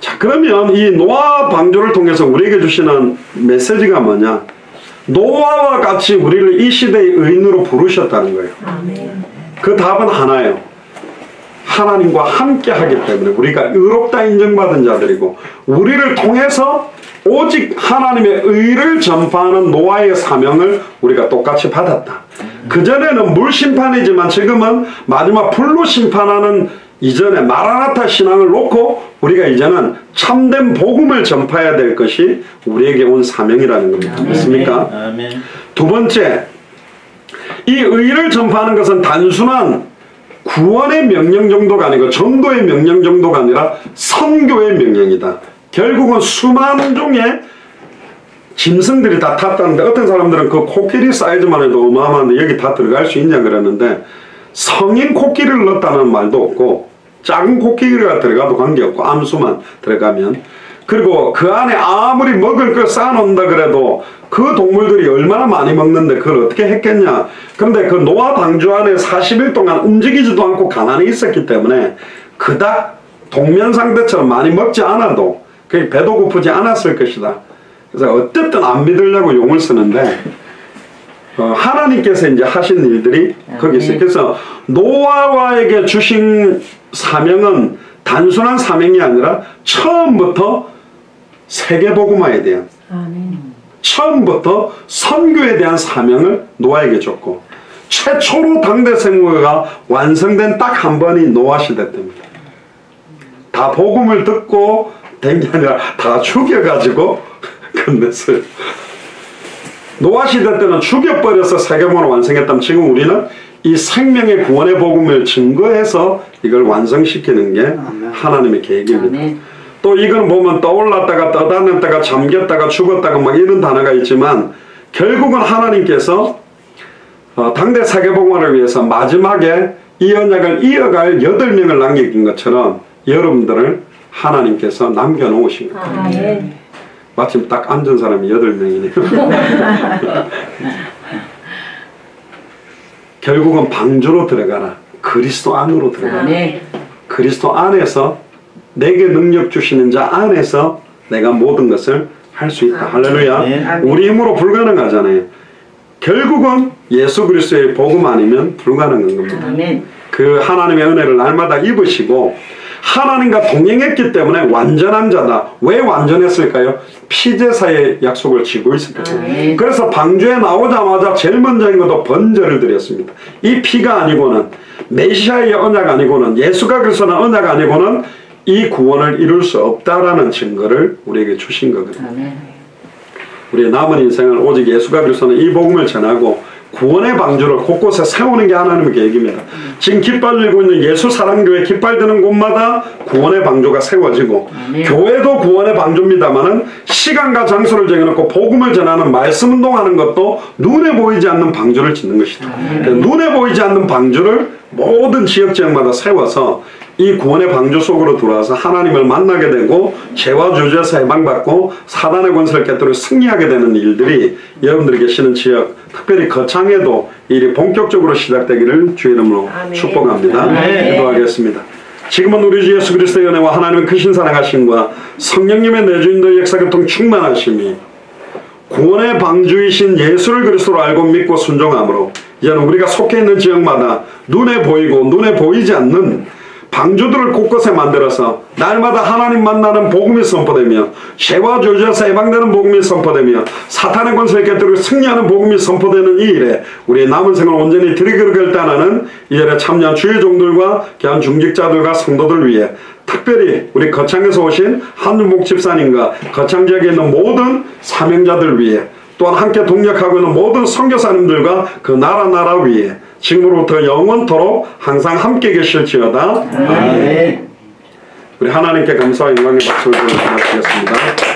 자, 그러면 이 노아 방주를 통해서 우리에게 주시는 메시지가 뭐냐? 노아와 같이 우리를 이 시대의 의인으로 부르셨다는 거예요. 아멘. 그 답은 하나예요. 하나님과 함께 하기 때문에 우리가 의롭다 인정받은 자들이고, 우리를 통해서 오직 하나님의 의를 전파하는 노아의 사명을 우리가 똑같이 받았다. 그전에는 물 심판이지만 지금은 마지막 불로 심판하는 이전에 마라나타 신앙을 놓고 우리가 이제는 참된 복음을 전파해야 될 것이 우리에게 온 사명이라는 겁니다. 맞습니까? 두 번째, 이 의를 전파하는 것은 단순한 구원의 명령 정도가 아니고 전도의 명령 정도가 아니라 선교의 명령이다. 결국은 수만 종의 짐승들이 다 탔다는데, 어떤 사람들은 그 코끼리 사이즈만 해도 어마어마한데 여기 다 들어갈 수 있냐 그러는데, 성인 코끼리를 넣었다는 말도 없고 작은 코끼리가 들어가도 관계없고 암수만 들어가면, 그리고 그 안에 아무리 먹을 걸 쌓아놓는다 그래도 그 동물들이 얼마나 많이 먹는데 그걸 어떻게 했겠냐. 그런데 그 노아 방주 안에 40일 동안 움직이지도 않고 가만히 있었기 때문에 그닥 동면상대처럼 많이 먹지 않아도 그 배도 고프지 않았을 것이다. 그래서 어쨌든 안 믿으려고 용을 쓰는데 하나님께서 이제 하신 일들이 거기 있어요. 그래서 노아와에게 주신 사명은 단순한 사명이 아니라 처음부터 세계복음화에 대한, 처음부터 선교에 대한 사명을 노아에게 줬고, 최초로 당대 생애가 완성된 딱 한 번이 노아 시대 때입니다. 다 복음을 듣고 된 게 아니라 다 죽여가지고 끝냈어요. 노아 시대 때는 죽여버려서 세계복음을 완성했다면, 지금 우리는 이 생명의 구원의 복음을 증거해서 이걸 완성시키는 게 하나님의 계획입니다. 또 이건 보면 떠올랐다가 떠다녔다가 잠겼다가 죽었다가 막 이런 단어가 있지만, 결국은 하나님께서 당대 세계복음화를 위해서 마지막에 이 언약을 이어갈 8명을 남긴 것처럼 여러분들을 하나님께서 남겨놓으신 거예요. 마침 딱 앉은 사람이 8명이네요. 결국은 방주로 들어가라. 그리스도 안으로 들어가라. 그리스도 안에서 내게 능력 주시는 자 안에서 내가 모든 것을 할 수 있다. 할렐루야. 우리 힘으로 불가능하잖아요. 결국은 예수 그리스도의 복음 아니면 불가능한 겁니다. 그 하나님의 은혜를 날마다 입으시고 하나님과 동행했기 때문에 완전한 자다. 왜 완전했을까요? 피제사의 약속을 지고 있었기 때문에. 그래서 방주에 나오자마자 제일 먼저 한 것도 번제를 드렸습니다. 이 피가 아니고는, 메시아의 언약 아니고는, 예수가 그리스도는 언약 아니고는 이 구원을 이룰 수 없다라는 증거를 우리에게 주신 거거든요. 우리의 남은 인생을 오직 예수가 그리스도는 이 복음을 전하고 구원의 방주를 곳곳에 세우는 게 하나님의 계획입니다. 지금 깃발 들고 있는 예수 사랑교회 깃발 드는 곳마다 구원의 방주가 세워지고, 교회도 구원의 방주입니다만은 시간과 장소를 정해놓고 복음을 전하는 말씀 운동하는 것도 눈에 보이지 않는 방주를 짓는 것이다. 눈에 보이지 않는 방주를 모든 지역마다 세워서 이 구원의 방주 속으로 들어와서 하나님을 만나게 되고 죄와 주제에서 해방받고 사단의 권세를 깨뜨려 승리하게 되는 일들이 여러분들이 계시는 지역, 특별히 거창에도 일이 본격적으로 시작되기를 주의 이름으로 축복합니다. 기도하겠습니다. 지금은 우리 주 예수 그리스도의 은혜와 하나님의 크신 사랑하심과 성령님의 내주인도의 역사교통 충만하심이 구원의 방주이신 예수를 그리스도로 알고 믿고 순종함으로 이제는 우리가 속해 있는 지역마다 눈에 보이고 눈에 보이지 않는 방주들을 곳곳에 만들어서 날마다 하나님 만나는 복음이 선포되며 죄와 저주에서 해방되는 복음이 선포되며 사탄의 권세를 깨뜨리고 승리하는 복음이 선포되는 이 일에 우리의 남은 생을 온전히 드리기를 결단하는 이 일에 참여한 주의 종들과 귀한 중직자들과 성도들 위해, 특별히 우리 거창에서 오신 한준복 집사님과 거창 지역에 있는 모든 사명자들 위해, 또한 함께 동력하고 있는 모든 선교사님들과 그 나라 위에 지금으로부터 영원토록 항상 함께 계실지어다. 아멘. 우리 하나님께 감사와 영광의 박수를 드리겠습니다.